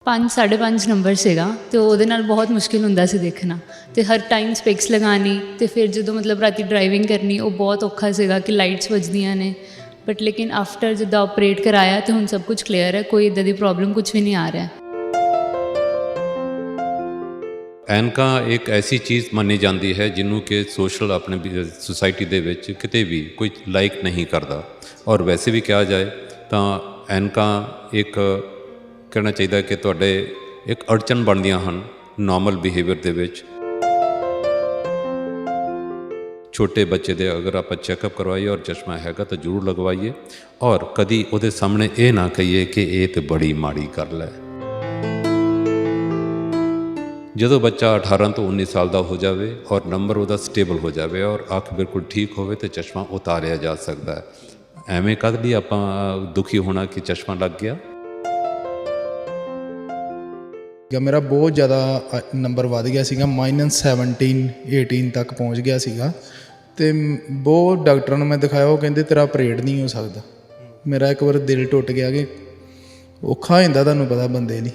5 5.5 number ਸੀਗਾ ਅਤੇ ਉਹਦੇ ਨਾਲ ਬਹੁਤ ਮੁਸ਼ਕਿਲ ਹੁੰਦਾ ਸੀ ਦੇਖਣਾ ਅਤੇ ਹਰ ਟਾਈਮ ਸਪੈਕਸ ਲਗਾਉਣੀ ਅਤੇ ਫਿਰ ਜਦੋਂ ਮਤਲਬ ਰਾਤੀ ਡਰਾਈਵਿੰਗ ਕਰਨੀ ਉਹ ਬਹੁਤ ਔਖਾ ਸੀਗਾ ਕਿ ਲਾਈਟਸ ਵੱਜਦੀਆਂ ਨੇ ਬਟ ਲੇਕਿਨ ਆਫਟਰ ਜਿੱਦਾਂ ਆਪਰੇਟ ਕਰਾਇਆ ਅਤੇ ਹੁਣ ਸਭ ਕੁਝ ਕਲੀਅਰ ਹੈ, ਕੋਈ ਇੱਦਾਂ ਦੀ ਪ੍ਰੋਬਲਮ ਕੁਝ ਵੀ ਨਹੀਂ ਆ ਰਿਹਾ। ਐਨਕਾਂ ਇੱਕ ਐਸੀ ਚੀਜ਼ ਮੰਨੀ ਜਾਂਦੀ ਹੈ ਜਿਹਨੂੰ ਕਿ ਸੋਸ਼ਲ ਆਪਣੇ ਸੁਸਾਇਟੀ ਦੇ ਵਿੱਚ ਕਿਤੇ ਵੀ ਕੋਈ ਲਾਈਕ ਨਹੀਂ ਕਰਦਾ। ਔਰ ਵੈਸੇ ਵੀ ਕਿਹਾ ਜਾਏ ਤਾਂ ਐਨਕਾਂ ਇੱਕ ਕਹਿਣਾ ਚਾਹੀਦਾ ਕਿ ਤੁਹਾਡੇ ਇੱਕ ਅੜਚਨ ਬਣਦੀਆਂ ਹਨ ਨੋਰਮਲ ਬਿਹੇਵੀਅਰ ਦੇ ਵਿੱਚ। ਛੋਟੇ ਬੱਚੇ ਦੇ ਅਗਰ ਆਪਾਂ ਚੈੱਕਅਪ ਕਰਵਾਈਏ ਔਰ ਚਸ਼ਮਾ ਹੈਗਾ ਤਾਂ ਜ਼ਰੂਰ ਲਗਵਾਈਏ ਔਰ ਕਦੀ ਉਹਦੇ ਸਾਹਮਣੇ ਇਹ ਨਾ ਕਹੀਏ ਕਿ ਇਹ ਤਾਂ ਬੜੀ ਮਾੜੀ ਗੱਲ ਹੈ। ਜਦੋਂ ਬੱਚਾ 18 ਤੋਂ 19 ਸਾਲ ਦਾ ਹੋ ਜਾਵੇ ਔਰ ਨੰਬਰ ਉਹਦਾ ਸਟੇਬਲ ਹੋ ਜਾਵੇ ਔਰ ਅੱਖ ਬਿਲਕੁਲ ਠੀਕ ਹੋਵੇ ਤਾਂ ਚਸ਼ਮਾ ਉਤਾਰਿਆ ਜਾ ਸਕਦਾ ਹੈ। ਐਵੇਂ ਕਦ ਲਈ ਆਪਾਂ ਦੁਖੀ ਹੋਣਾ ਕਿ ਚਸ਼ਮਾ ਲੱਗ ਗਿਆ। ਮੇਰਾ ਬਹੁਤ ਜ਼ਿਆਦਾ ਨੰਬਰ ਵੱਧ ਗਿਆ ਸੀਗਾ, -17 18 ਤੱਕ ਪਹੁੰਚ ਗਿਆ ਸੀਗਾ ਅਤੇ ਬਹੁਤ ਡਾਕਟਰਾਂ ਨੂੰ ਮੈਂ ਦਿਖਾਇਆ, ਉਹ ਕਹਿੰਦੇ ਤੇਰਾ ਆਪਰੇਟ ਨਹੀਂ ਹੋ ਸਕਦਾ। ਮੇਰਾ ਇੱਕ ਵਾਰ ਦਿਲ ਟੁੱਟ ਗਿਆ ਕਿ ਔਖਾ ਹੋ ਜਾਂਦਾ, ਤੁਹਾਨੂੰ ਪਤਾ ਬੰਦੇ ਲਈ।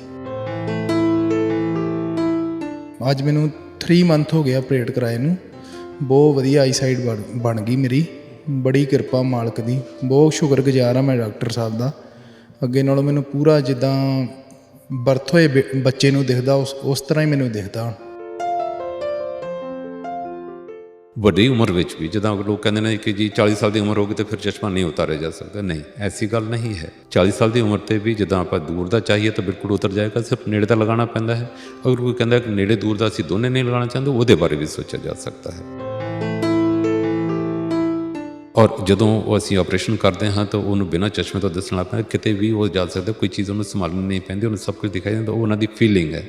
ਅੱਜ ਮੈਨੂੰ 3 ਮੰਥ ਹੋ ਗਿਆ ਆਪਰੇਟ ਕਰਾਏ ਨੂੰ, ਬਹੁਤ ਵਧੀਆ ਆਈ ਸਾਈਡ ਬਣ ਗਈ ਮੇਰੀ, ਬੜੀ ਕਿਰਪਾ ਮਾਲਕ ਦੀ, ਬਹੁਤ ਸ਼ੁਕਰਗੁਜ਼ਾਰ ਹਾਂ ਮੈਂ ਡਾਕਟਰ ਸਾਹਿਬ ਦਾ। ਅੱਗੇ ਨਾਲੋਂ ਮੈਨੂੰ ਪੂਰਾ ਜਿੱਦਾਂ ਬਰਥ ਹੋਏ ਬੱਚੇ ਨੂੰ ਦਿਖਦਾ ਉਸ ਤਰ੍ਹਾਂ ਹੀ ਮੈਨੂੰ ਦਿਖਦਾ ਹੁਣ। ਵੱਡੀ ਉਮਰ ਵਿੱਚ ਵੀ ਜਦੋਂ ਲੋਕ ਕਹਿੰਦੇ ਨੇ ਕਿ ਜੀ 40 ਸਾਲ ਦੀ ਉਮਰ ਹੋ ਗਈ ਤਾਂ ਫਿਰ ਚਸ਼ਮਾ ਨਹੀਂ ਉਤਾਰਿਆ ਜਾ ਸਕਦਾ, ਨਹੀਂ, ਐਸੀ ਗੱਲ ਨਹੀਂ ਹੈ। 40 ਸਾਲ ਦੀ ਉਮਰ 'ਤੇ ਵੀ ਜਦੋਂ ਆਪਾਂ ਦੂਰ ਦਾ ਚਾਹੀਏ ਤਾਂ ਬਿਲਕੁਲ ਉਤਰ ਜਾਏਗਾ, ਸਿਰਫ ਨੇੜੇ ਦਾ ਲਗਾਉਣਾ ਪੈਂਦਾ ਹੈ। ਅਗਰ ਕੋਈ ਕਹਿੰਦਾ ਕਿ ਨੇੜੇ ਦੂਰ ਦਾ ਅਸੀਂ ਦੋਨੇ ਨਹੀਂ ਲਗਾਉਣਾ ਚਾਹੁੰਦੇ, ਉਹਦੇ ਬਾਰੇ ਵੀ ਸੋਚਿਆ ਜਾ ਸਕਦਾ ਹੈ। ਔਰ ਜਦੋਂ ਉਹ ਅਸੀਂ ਆਪਰੇਸ਼ਨ ਕਰਦੇ ਹਾਂ ਤਾਂ ਉਹਨੂੰ ਬਿਨਾਂ ਚਸ਼ਮੇ ਤੋਂ ਦੱਸਣਾ ਪੈਂਦਾ, ਕਿਤੇ ਵੀ ਉਹ ਜਾ ਸਕਦਾ, ਕੋਈ ਚੀਜ਼ ਉਹਨੂੰ ਸੰਭਾਲਣੀ ਨਹੀਂ ਪੈਂਦੀ, ਉਹਨੂੰ ਸਭ ਕੁਝ ਦਿਖਾਈ ਜਾਂਦਾ। ਉਹ ਉਹਨਾਂ ਦੀ ਫੀਲਿੰਗ ਹੈ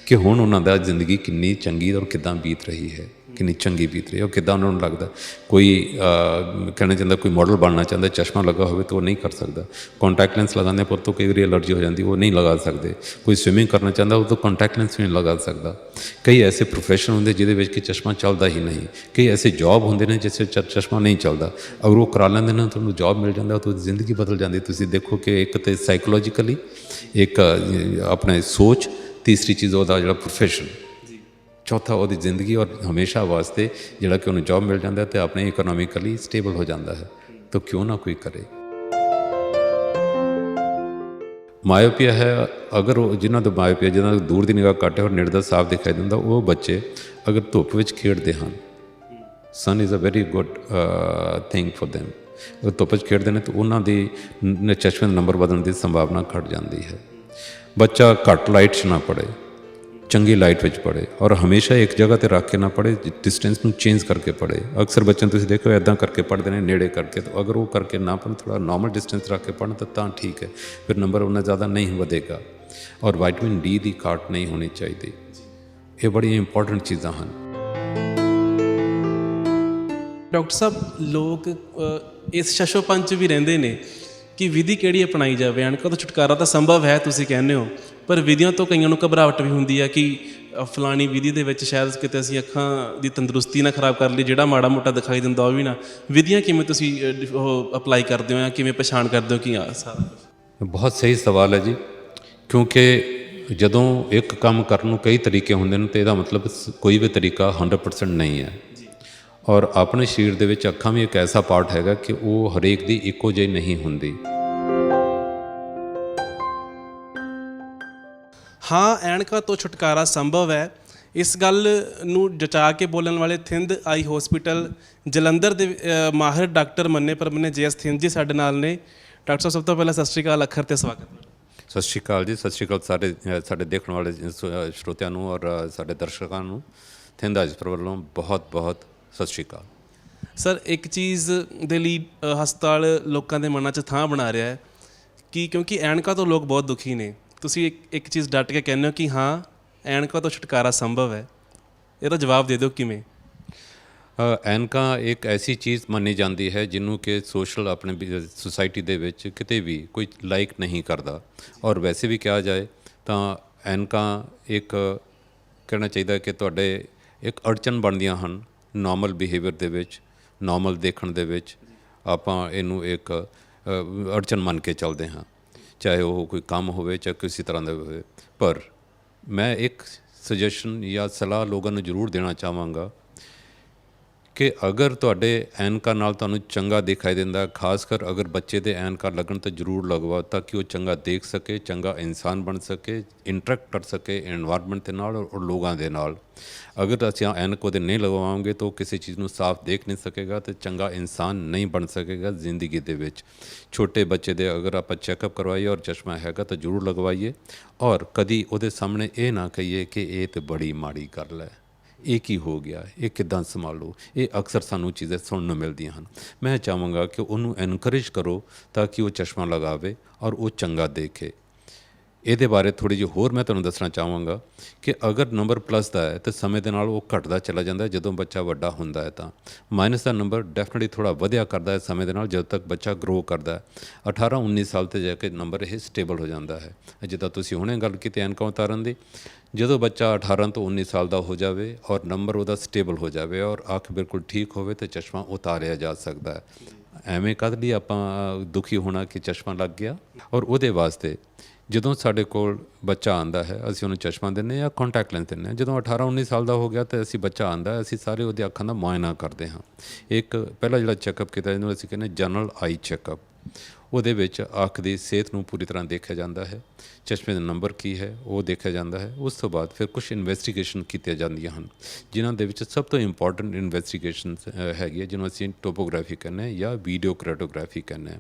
ਕਿ ਹੁਣ ਉਹਨਾਂ ਦਾ ਜ਼ਿੰਦਗੀ ਕਿੰਨੀ ਚੰਗੀ ਔਰ ਕਿੱਦਾਂ ਬੀਤ ਰਹੀ ਹੈ, ਕਿੰਨੀ ਚੰਗੀ ਬੀਤ ਰਹੀ ਹੈ, ਉਹ ਕਿੱਦਾਂ ਉਹਨਾਂ ਨੂੰ ਲੱਗਦਾ। ਕੋਈ ਕਹਿਣਾ ਚਾਹੁੰਦਾ, ਕੋਈ ਮਾਡਲ ਬਣਨਾ ਚਾਹੁੰਦਾ, ਚਸ਼ਮਾ ਲੱਗਾ ਹੋਵੇ ਤਾਂ ਉਹ ਨਹੀਂ ਕਰ ਸਕਦਾ। ਕੰਟੈਕਟ ਲੈਂਸ ਲਗਾਉਂਦੇ ਪਰ ਤੋਂ ਕਈ ਵਾਰੀ ਐਲਰਜੀ ਹੋ ਜਾਂਦੀ, ਉਹ ਨਹੀਂ ਲਗਾ ਸਕਦੇ। ਕੋਈ ਸਵਿਮਿੰਗ ਕਰਨਾ ਚਾਹੁੰਦਾ, ਉਹ ਤੋਂ ਕੰਟੈਕਟ ਲੈਂਸ ਵੀ ਨਹੀਂ ਲਗਾ ਸਕਦਾ। ਕਈ ਐਸੇ ਪ੍ਰੋਫੈਸ਼ਨ ਹੁੰਦੇ ਜਿਹਦੇ ਵਿੱਚ ਕਿ ਚਸ਼ਮਾ ਚੱਲਦਾ ਹੀ ਨਹੀਂ। ਕਈ ਐਸੇ ਜੋਬ ਹੁੰਦੇ ਨੇ ਜਿਸ ਵਿੱਚ ਚਸ਼ਮਾ ਨਹੀਂ ਚੱਲਦਾ। ਅਗਰ ਉਹ ਕਰਾ ਲੈਂਦੇ ਨੇ, ਤੁਹਾਨੂੰ ਜੋਬ ਮਿਲ ਜਾਂਦਾ, ਤਾਂ ਜ਼ਿੰਦਗੀ ਬਦਲ ਜਾਂਦੀ। ਤੁਸੀਂ ਦੇਖੋ ਕਿ ਇੱਕ ਤਾਂ ਸਾਈਕੋਲੋਜੀਕਲੀ, ਇੱਕ ਆਪਣੇ ਸੋਚ, ਤੀਸਰੀ ਚੀਜ਼ ਉਹਦਾ ਜਿਹੜਾ ਪ੍ਰੋਫੈਸ਼ਨ, ਚੌਥਾ ਉਹਦੀ ਜ਼ਿੰਦਗੀ ਔਰ ਹਮੇਸ਼ਾ ਵਾਸਤੇ ਜਿਹੜਾ ਕਿ ਉਹਨੂੰ ਜੋਬ ਮਿਲ ਜਾਂਦਾ ਅਤੇ ਆਪਣੇ ਇਕਨੋਮਿਕਲੀ ਸਟੇਬਲ ਹੋ ਜਾਂਦਾ ਹੈ। ਤਾਂ ਕਿਉਂ ਨਾ ਕੋਈ ਕਰੇ। ਮਾਇਓਪੀਆ ਹੈ, ਅਗਰ ਉਹ ਜਿਨ੍ਹਾਂ ਤੋਂ ਮਾਇਓਪੀਆ, ਜਿਹਨਾਂ ਤੋਂ ਦੂਰ ਦੀ ਨਿਗਾਹ ਘੱਟ ਹੈ ਔਰ ਨੇੜੇ ਦਾ ਸਾਫ਼ ਦਿਖਾਈ ਦਿੰਦਾ, ਉਹ ਬੱਚੇ ਅਗਰ ਧੁੱਪ ਵਿੱਚ ਖੇਡਦੇ ਹਨ, sun is a very good thing for them। ਅਗਰ ਧੁੱਪ 'ਚ ਖੇਡਦੇ ਨੇ ਤਾਂ ਉਹਨਾਂ ਦੀ ਚਸ਼ਮੇ ਦਾ ਨੰਬਰ ਵਧਣ ਦੀ ਸੰਭਾਵਨਾ ਘੱਟ ਜਾਂਦੀ ਹੈ। ਬੱਚਾ ਘੱਟ ਲਾਈਟ 'ਚ ਨਾ ਪੜ੍ਹੇ, ਚੰਗੀ ਲਾਈਟ ਵਿੱਚ ਪੜ੍ਹੇ ਔਰ ਹਮੇਸ਼ਾ ਇੱਕ ਜਗ੍ਹਾ 'ਤੇ ਰੱਖ ਕੇ ਨਾ ਪੜ੍ਹੇ, ਡਿਸਟੈਂਸ ਨੂੰ ਚੇਂਜ ਕਰਕੇ ਪੜ੍ਹੇ। ਅਕਸਰ ਬੱਚਿਆਂ ਨੂੰ ਤੁਸੀਂ ਦੇਖੋ ਇੱਦਾਂ ਕਰਕੇ ਪੜ੍ਹਦੇ ਨੇ, ਨੇੜੇ ਕਰਕੇ। ਤਾਂ ਅਗਰ ਉਹ ਕਰਕੇ ਨਾ ਪੜ੍ਹਨ, ਥੋੜ੍ਹਾ ਨੋਰਮਲ ਡਿਸਟੈਂਸ ਰੱਖ ਕੇ ਪੜ੍ਹਨ ਤਾਂ ਠੀਕ ਹੈ, ਫਿਰ ਨੰਬਰ ਉਨਾ ਜ਼ਿਆਦਾ ਨਹੀਂ ਵਧੇਗਾ। ਔਰ ਵਿਟਾਮਿਨ ਡੀ ਦੀ ਘਾਟ ਨਹੀਂ ਹੋਣੀ ਚਾਹੀਦੀ। ਇਹ ਬੜੀਆਂ ਇੰਪੋਰਟੈਂਟ ਚੀਜ਼ਾਂ ਹਨ। ਡਾਕਟਰ ਸਾਹਿਬ, ਲੋਕ ਇਸ ਸ਼ਸ਼ੋਪਨ 'ਚ ਵੀ ਰਹਿੰਦੇ ਨੇ ਕਿ ਵਿਧੀ ਕਿਹੜੀ ਅਪਣਾਈ ਜਾਵੇ। ਐਨਕਾਂ ਤੋਂ ਛੁਟਕਾਰਾ ਤਾਂ ਸੰਭਵ ਹੈ, ਤੁਸੀਂ ਕਹਿੰਦੇ ਹੋ, ਪਰ ਵਿਧੀਆਂ ਤੋਂ ਕਈਆਂ ਨੂੰ ਘਬਰਾਹਟ ਵੀ ਹੁੰਦੀ ਹੈ ਕਿ ਫਲਾਣੀ ਵਿਧੀ ਦੇ ਵਿੱਚ ਸ਼ਾਇਦ ਕਿਤੇ ਅਸੀਂ ਅੱਖਾਂ ਦੀ ਤੰਦਰੁਸਤੀ ਨਾ ਖਰਾਬ ਕਰ ਲਈ, ਜਿਹੜਾ ਮਾੜਾ ਮੋਟਾ ਦਿਖਾਈ ਦਿੰਦਾ ਉਹ ਵੀ ਨਾ। ਵਿਧੀਆਂ ਕਿਵੇਂ ਤੁਸੀਂ ਉਹ ਅਪਲਾਈ ਕਰਦੇ ਹੋ ਜਾਂ ਕਿਵੇਂ ਪਛਾਣ ਕਰਦੇ ਹੋ ਕਿ ਆ ਸਾਰਾ? ਬਹੁਤ ਸਹੀ ਸਵਾਲ ਹੈ ਜੀ, ਕਿਉਂਕਿ ਜਦੋਂ ਇੱਕ ਕੰਮ ਕਰਨ ਨੂੰ ਕਈ ਤਰੀਕੇ ਹੁੰਦੇ ਨੇ ਤਾਂ ਇਹਦਾ ਮਤਲਬ ਕੋਈ ਵੀ ਤਰੀਕਾ 100% ਨਹੀਂ ਹੈ। ਔਰ ਆਪਣੇ ਸਰੀਰ ਦੇ ਵਿੱਚ ਅੱਖਾਂ ਵੀ ਇੱਕ ਐਸਾ ਪਾਰਟ ਹੈਗਾ ਕਿ ਉਹ ਹਰੇਕ ਦੀ ਇੱਕੋ ਜਿਹੀ ਨਹੀਂ ਹੁੰਦੀ। ਹਾਂ, ਐਨਕਾਂ ਤੋਂ ਛੁਟਕਾਰਾ ਸੰਭਵ ਹੈ। ਇਸ ਗੱਲ ਨੂੰ ਜਚਾ ਕੇ ਬੋਲਣ ਵਾਲੇ ਥਿੰਦ ਆਈ ਹੌਸਪੀਟਲ ਜਲੰਧਰ ਦੇ ਮਾਹਿਰ ਡਾਕਟਰ ਮੰਨੇ ਪਰਮੰਨੇ JS ਥਿੰਦ ਜੀ ਸਾਡੇ ਨਾਲ ਨੇ। ਡਾਕਟਰ ਸਾਹਿਬ, ਸਭ ਤੋਂ ਪਹਿਲਾਂ ਸਤਿ ਸ਼੍ਰੀ ਅਕਾਲ, ਅੱਖਰ 'ਤੇ ਸਵਾਗਤ। ਸਤਿ ਸ਼੍ਰੀ ਅਕਾਲ ਜੀ, ਸਤਿ ਸ਼੍ਰੀ ਅਕਾਲ ਸਾਡੇ ਦੇਖਣ ਵਾਲੇ ਸਰੋਤਿਆਂ ਨੂੰ ਔਰ ਸਾਡੇ ਦਰਸ਼ਕਾਂ ਨੂੰ। ਥਿੰਦ ਹਸਪਤਾਲ ਵੱਲੋਂ ਬਹੁਤ ਬਹੁਤ ਸਤਿ ਸ਼੍ਰੀ ਅਕਾਲ। ਸਰ, ਇੱਕ ਚੀਜ਼ ਦੇ ਲਈ ਹਸਪਤਾਲ ਲੋਕਾਂ ਦੇ ਮਨਾਂ 'ਚ ਥਾਂ ਬਣਾ ਰਿਹਾ ਹੈ ਕਿ ਕਿਉਂਕਿ ਐਨਕਾਂ ਤੋਂ ਲੋਕ ਬਹੁਤ ਦੁਖੀ ਨੇ, ਤੁਸੀਂ ਇੱਕ ਚੀਜ਼ ਡੱਟ ਕੇ ਕਹਿੰਦੇ ਹੋ ਕਿ ਹਾਂ, ਐਨਕਾਂ ਤੋਂ ਛੁਟਕਾਰਾ ਸੰਭਵ ਹੈ। ਇਹਦਾ ਜਵਾਬ ਦੇ ਦਿਓ ਕਿਵੇਂ। ਐਨਕਾਂ ਇੱਕ ਐਸੀ ਚੀਜ਼ ਮੰਨੀ ਜਾਂਦੀ ਹੈ ਜਿਹਨੂੰ ਕਿ ਸੋਸ਼ਲ ਆਪਣੇ ਸੁਸਾਇਟੀ ਦੇ ਵਿੱਚ ਕਿਤੇ ਵੀ ਕੋਈ ਲਾਈਕ ਨਹੀਂ ਕਰਦਾ। ਔਰ ਵੈਸੇ ਵੀ ਕਿਹਾ ਜਾਏ ਤਾਂ ਐਨਕਾਂ ਇੱਕ ਕਹਿਣਾ ਚਾਹੀਦਾ ਕਿ ਤੁਹਾਡੇ ਇੱਕ ਅੜਚਨ ਬਣਦੀਆਂ ਹਨ ਨੋਰਮਲ ਬਿਹੇਵੀਅਰ ਦੇ ਵਿੱਚ, ਨੋਰਮਲ ਦੇਖਣ ਦੇ ਵਿੱਚ। ਆਪਾਂ ਇਹਨੂੰ ਇੱਕ ਅੜਚਨ ਮੰਨ ਕੇ ਚੱਲਦੇ ਹਾਂ। ਚਾਹੇ ਉਹ ਕੋਈ ਕੰਮ ਹੋਵੇ ਚਾਹੇ ਕਿਸੇ ਤਰ੍ਹਾਂ ਦਾ ਹੋਵੇ। ਪਰ ਮੈਂ ਇੱਕ ਸੁਜੈਸ਼ਨ ਜਾਂ ਸਲਾਹ ਲੋਕਾਂ ਨੂੰ ਜ਼ਰੂਰ ਦੇਣਾ ਚਾਹਾਂਗਾ ਕਿ ਅਗਰ ਤੁਹਾਡੇ ਐਨਕਾਂ ਨਾਲ ਤੁਹਾਨੂੰ ਚੰਗਾ ਦਿਖਾਈ ਦਿੰਦਾ, ਖਾਸ ਕਰ ਅਗਰ ਬੱਚੇ ਦੇ ਐਨਕਾਂ ਲੱਗਣ ਤਾਂ ਜ਼ਰੂਰ ਲਗਵਾਓ ਤਾਂ ਕਿ ਉਹ ਚੰਗਾ ਦੇਖ ਸਕੇ, ਚੰਗਾ ਇਨਸਾਨ ਬਣ ਸਕੇ, ਇੰਟਰੈਕਟ ਕਰ ਸਕੇ ਇਨਵਾਇਰਮੈਂਟ ਦੇ ਨਾਲ ਔਰ ਲੋਕਾਂ ਦੇ ਨਾਲ। ਅਗਰ ਅਸੀਂ ਐਨਕ ਉਹਦੇ ਨਹੀਂ ਲਗਵਾਵਾਂਗੇ ਤਾਂ ਉਹ ਕਿਸੇ ਚੀਜ਼ ਨੂੰ ਸਾਫ਼ ਦੇਖ ਨਹੀਂ ਸਕੇਗਾ ਅਤੇ ਚੰਗਾ ਇਨਸਾਨ ਨਹੀਂ ਬਣ ਸਕੇਗਾ ਜ਼ਿੰਦਗੀ ਦੇ ਵਿੱਚ। ਛੋਟੇ ਬੱਚੇ ਦੇ ਅਗਰ ਆਪਾਂ ਚੈੱਕਅਪ ਕਰਵਾਈਏ ਔਰ ਚਸ਼ਮਾ ਹੈਗਾ ਤਾਂ ਜ਼ਰੂਰ ਲਗਵਾਈਏ, ਔਰ ਕਦੀ ਉਹਦੇ ਸਾਹਮਣੇ ਇਹ ਨਾ ਕਹੀਏ ਕਿ ਇਹ ਤਾਂ ਬੜੀ ਮਾੜੀ ਗੱਲ ਹੈ, ਇਹ ਕੀ ਹੋ ਗਿਆ, ਇਹ ਕਿੱਦਾਂ ਸੰਭਾਲੋ। ਇਹ ਅਕਸਰ ਸਾਨੂੰ ਚੀਜ਼ਾਂ ਸੁਣਨ ਨੂੰ ਮਿਲਦੀਆਂ ਹਨ। ਮੈਂ ਚਾਹਾਂਗਾ ਕਿ ਉਹਨੂੰ ਐਨਕਰੇਜ ਕਰੋ ਤਾਂ ਕਿ ਉਹ ਚਸ਼ਮਾ ਲਗਾਵੇ ਔਰ ਉਹ ਚੰਗਾ ਦੇਖੇ। ਇਹਦੇ ਬਾਰੇ ਥੋੜ੍ਹੀ ਜਿਹੀ ਹੋਰ ਮੈਂ ਤੁਹਾਨੂੰ ਦੱਸਣਾ ਚਾਹਾਂਗਾ ਕਿ ਅਗਰ ਨੰਬਰ ਪਲੱਸ ਦਾ ਹੈ ਤਾਂ ਸਮੇਂ ਦੇ ਨਾਲ ਉਹ ਘਟਦਾ ਚਲਾ ਜਾਂਦਾ ਜਦੋਂ ਬੱਚਾ ਵੱਡਾ ਹੁੰਦਾ ਹੈ, ਤਾਂ ਮਾਈਨਸ ਦਾ ਨੰਬਰ ਡੈਫੀਨਿਟਲੀ ਥੋੜ੍ਹਾ ਵਧਿਆ ਕਰਦਾ ਹੈ ਸਮੇਂ ਦੇ ਨਾਲ ਜਦੋਂ ਤੱਕ ਬੱਚਾ ਗਰੋ ਕਰਦਾ ਹੈ। 18-19 ਸਾਲ 'ਤੇ ਜਾ ਕੇ ਨੰਬਰ ਇਹ ਸਟੇਬਲ ਹੋ ਜਾਂਦਾ ਹੈ। ਜਿੱਦਾਂ ਤੁਸੀਂ ਹੁਣੇ ਗੱਲ ਕੀਤੀ ਐਨਕਾਂ ਉਤਾਰਨ ਦੀ, ਜਦੋਂ ਬੱਚਾ 18 ਤੋਂ 19 ਸਾਲ ਦਾ ਹੋ ਜਾਵੇ ਔਰ ਨੰਬਰ ਉਹਦਾ ਸਟੇਬਲ ਹੋ ਜਾਵੇ ਔਰ ਅੱਖ ਬਿਲਕੁਲ ਠੀਕ ਹੋਵੇ ਤਾਂ ਚਸ਼ਮਾ ਉਤਾਰਿਆ ਜਾ ਸਕਦਾ ਹੈ। ਐਵੇਂ ਕਦ ਲਈ ਆਪਾਂ ਦੁਖੀ ਹੋਣਾ ਕਿ ਚਸ਼ਮਾ ਲੱਗ ਗਿਆ। ਔਰ ਉਹਦੇ ਵਾਸਤੇ ਜਦੋਂ ਸਾਡੇ ਕੋਲ ਬੱਚਾ ਆਉਂਦਾ ਹੈ ਅਸੀਂ ਉਹਨੂੰ ਚਸ਼ਮਾ ਦਿੰਦੇ ਜਾਂ ਕੰਟੈਕਟ ਲੈਂਸ ਦਿੰਦੇ ਹਾਂ। ਜਦੋਂ 18-19 ਸਾਲ ਦਾ ਹੋ ਗਿਆ ਤਾਂ ਅਸੀਂ ਬੱਚਾ ਆਉਂਦਾ ਅਸੀਂ ਸਾਰੇ ਉਹਦੀ ਅੱਖਾਂ ਦਾ ਮੁਆਇਨਾ ਕਰਦੇ ਹਾਂ। ਇੱਕ ਪਹਿਲਾ ਜਿਹੜਾ ਚੈੱਕਅਪ ਕੀਤਾ ਜਿਹਨੂੰ ਅਸੀਂ ਕਹਿੰਦੇ ਜਨਰਲ ਆਈ ਚੈੱਕਅਪ, ਉਹਦੇ ਵਿੱਚ ਅੱਖ ਦੀ ਸਿਹਤ ਨੂੰ ਪੂਰੀ ਤਰ੍ਹਾਂ ਦੇਖਿਆ ਜਾਂਦਾ ਹੈ, ਚਸ਼ਮੇ ਦਾ ਨੰਬਰ ਕੀ ਹੈ ਉਹ ਦੇਖਿਆ ਜਾਂਦਾ ਹੈ। ਉਸ ਤੋਂ ਬਾਅਦ ਫਿਰ ਕੁਝ ਇਨਵੈਸਟੀਗੇਸ਼ਨ ਕੀਤੀਆਂ ਜਾਂਦੀਆਂ ਹਨ, ਜਿਨ੍ਹਾਂ ਦੇ ਵਿੱਚ ਸਭ ਤੋਂ ਇੰਪੋਰਟੈਂਟ ਇਨਵੈਸਟੀਗੇਸ਼ਨ ਹੈਗੀ ਹੈ ਜਿਹਨੂੰ ਅਸੀਂ ਟੋਪੋਗ੍ਰਾਫੀ ਕਹਿੰਦੇ ਹਾਂ ਜਾਂ ਵੀਡੀਓ ਕ੍ਰੈਟੋਗ੍ਰਾਫੀ ਕਹਿੰਦੇ ਹਾਂ।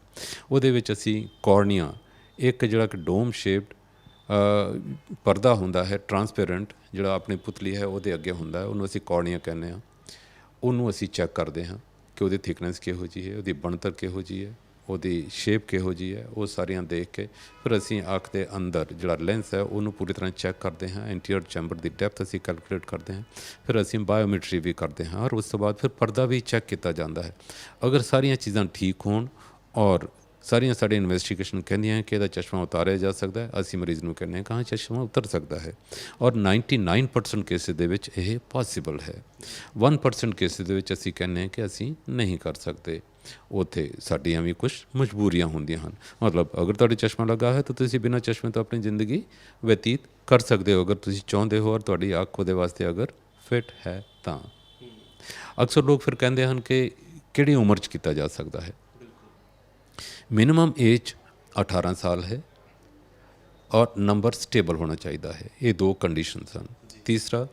ਉਹਦੇ ਵਿੱਚ ਅਸੀਂ ਕੋਰਨੀਆ, ਇੱਕ ਜਿਹੜਾ ਕਿ ਡੋਮ ਸ਼ੇਪਡ ਪਰਦਾ ਹੁੰਦਾ ਹੈ ਟਰਾਂਸਪੇਰੈਂਟ, ਜਿਹੜਾ ਆਪਣੀ ਪੁਤਲੀ ਹੈ ਉਹਦੇ ਅੱਗੇ ਹੁੰਦਾ ਹੈ, ਉਹਨੂੰ ਅਸੀਂ ਕੋਰਨੀਆ ਕਹਿੰਦੇ ਹਾਂ। ਉਹਨੂੰ ਅਸੀਂ ਚੈੱਕ ਕਰਦੇ ਹਾਂ ਕਿ ਉਹਦੀ ਥਿਕਨੈਸ ਕਿਹੋ ਜਿਹੀ ਹੈ, ਉਹਦੀ ਬਣਤਰ ਕਿਹੋ ਜਿਹੀ ਹੈ, ਉਹਦੀ ਸ਼ੇਪ ਕਿਹੋ ਜਿਹੀ ਹੈ। ਉਹ ਸਾਰੀਆਂ ਦੇਖ ਕੇ ਫਿਰ ਅਸੀਂ ਅੱਖ ਦੇ ਅੰਦਰ ਜਿਹੜਾ ਲੈਂਸ ਹੈ ਉਹਨੂੰ ਪੂਰੀ ਤਰ੍ਹਾਂ ਚੈੱਕ ਕਰਦੇ ਹਾਂ। ਐਂਟੀਰੀਅਰ ਚੈਂਬਰ ਦੀ ਡੈਪਥ ਅਸੀਂ ਕੈਲਕੂਲੇਟ ਕਰਦੇ ਹਾਂ। ਫਿਰ ਅਸੀਂ ਬਾਇਓਮੈਟਰੀ ਵੀ ਕਰਦੇ ਹਾਂ ਔਰ ਉਸ ਤੋਂ ਬਾਅਦ ਫਿਰ ਪਰਦਾ ਵੀ ਚੈੱਕ ਕੀਤਾ ਜਾਂਦਾ ਹੈ। ਅਗਰ ਸਾਰੀਆਂ ਚੀਜ਼ਾਂ ਠੀਕ ਹੋਣ ਔਰ ਸਾਰੀਆਂ ਸਾਡੀ ਇਨਵੈਸਟੀਗੇਸ਼ਨ ਕਹਿੰਦੀਆਂ ਕਿ ਇਹਦਾ ਚਸ਼ਮਾ ਉਤਾਰਿਆ ਜਾ ਸਕਦਾ ਹੈ, ਅਸੀਂ ਮਰੀਜ਼ ਨੂੰ ਕਹਿੰਦੇ ਹਾਂ ਕਿ ਹਾਂ ਚਸ਼ਮਾ ਉਤਰ ਸਕਦਾ ਹੈ। ਔਰ 99% ਕੇਸਿਸ ਦੇ ਵਿੱਚ ਇਹ ਪੋਸੀਬਲ ਹੈ। 1% ਕੇਸਿਸ ਦੇ ਵਿੱਚ ਅਸੀਂ ਕਹਿੰਦੇ ਹਾਂ ਕਿ ਅਸੀਂ ਨਹੀਂ ਕਰ ਸਕਦੇ। ਉੱਥੇ ਸਾਡੀਆਂ ਵੀ ਕੁਝ ਮਜਬੂਰੀਆਂ ਹੁੰਦੀਆਂ ਹਨ। ਮਤਲਬ ਅਗਰ ਤੁਹਾਡੇ ਚਸ਼ਮਾ ਲੱਗਾ ਹੈ ਤਾਂ ਤੁਸੀਂ ਬਿਨਾਂ ਚਸ਼ਮੇ ਤੋਂ ਆਪਣੀ ਜ਼ਿੰਦਗੀ ਬਤੀਤ ਕਰ ਸਕਦੇ ਹੋ, ਅਗਰ ਤੁਸੀਂ ਚਾਹੁੰਦੇ ਹੋ ਔਰ ਤੁਹਾਡੀ ਅੱਖ ਉਹਦੇ ਵਾਸਤੇ ਅਗਰ ਫਿੱਟ ਹੈ ਤਾਂ। ਅਕਸਰ ਲੋਕ ਫਿਰ ਕਹਿੰਦੇ ਹਨ ਕਿ ਕਿਹੜੀ ਉਮਰ 'ਚ ਕੀਤਾ ਜਾ ਸਕਦਾ ਹੈ। ਮਿਨੀਮਮ ਏਜ 18 ਸਾਲ ਹੈ ਔਰ ਨੰਬਰ ਸਟੇਬਲ ਹੋਣਾ ਚਾਹੀਦਾ ਹੈ। ਇਹ ਦੋ ਕੰਡੀਸ਼ਨਸ ਹਨ। ਤੀਸਰਾ,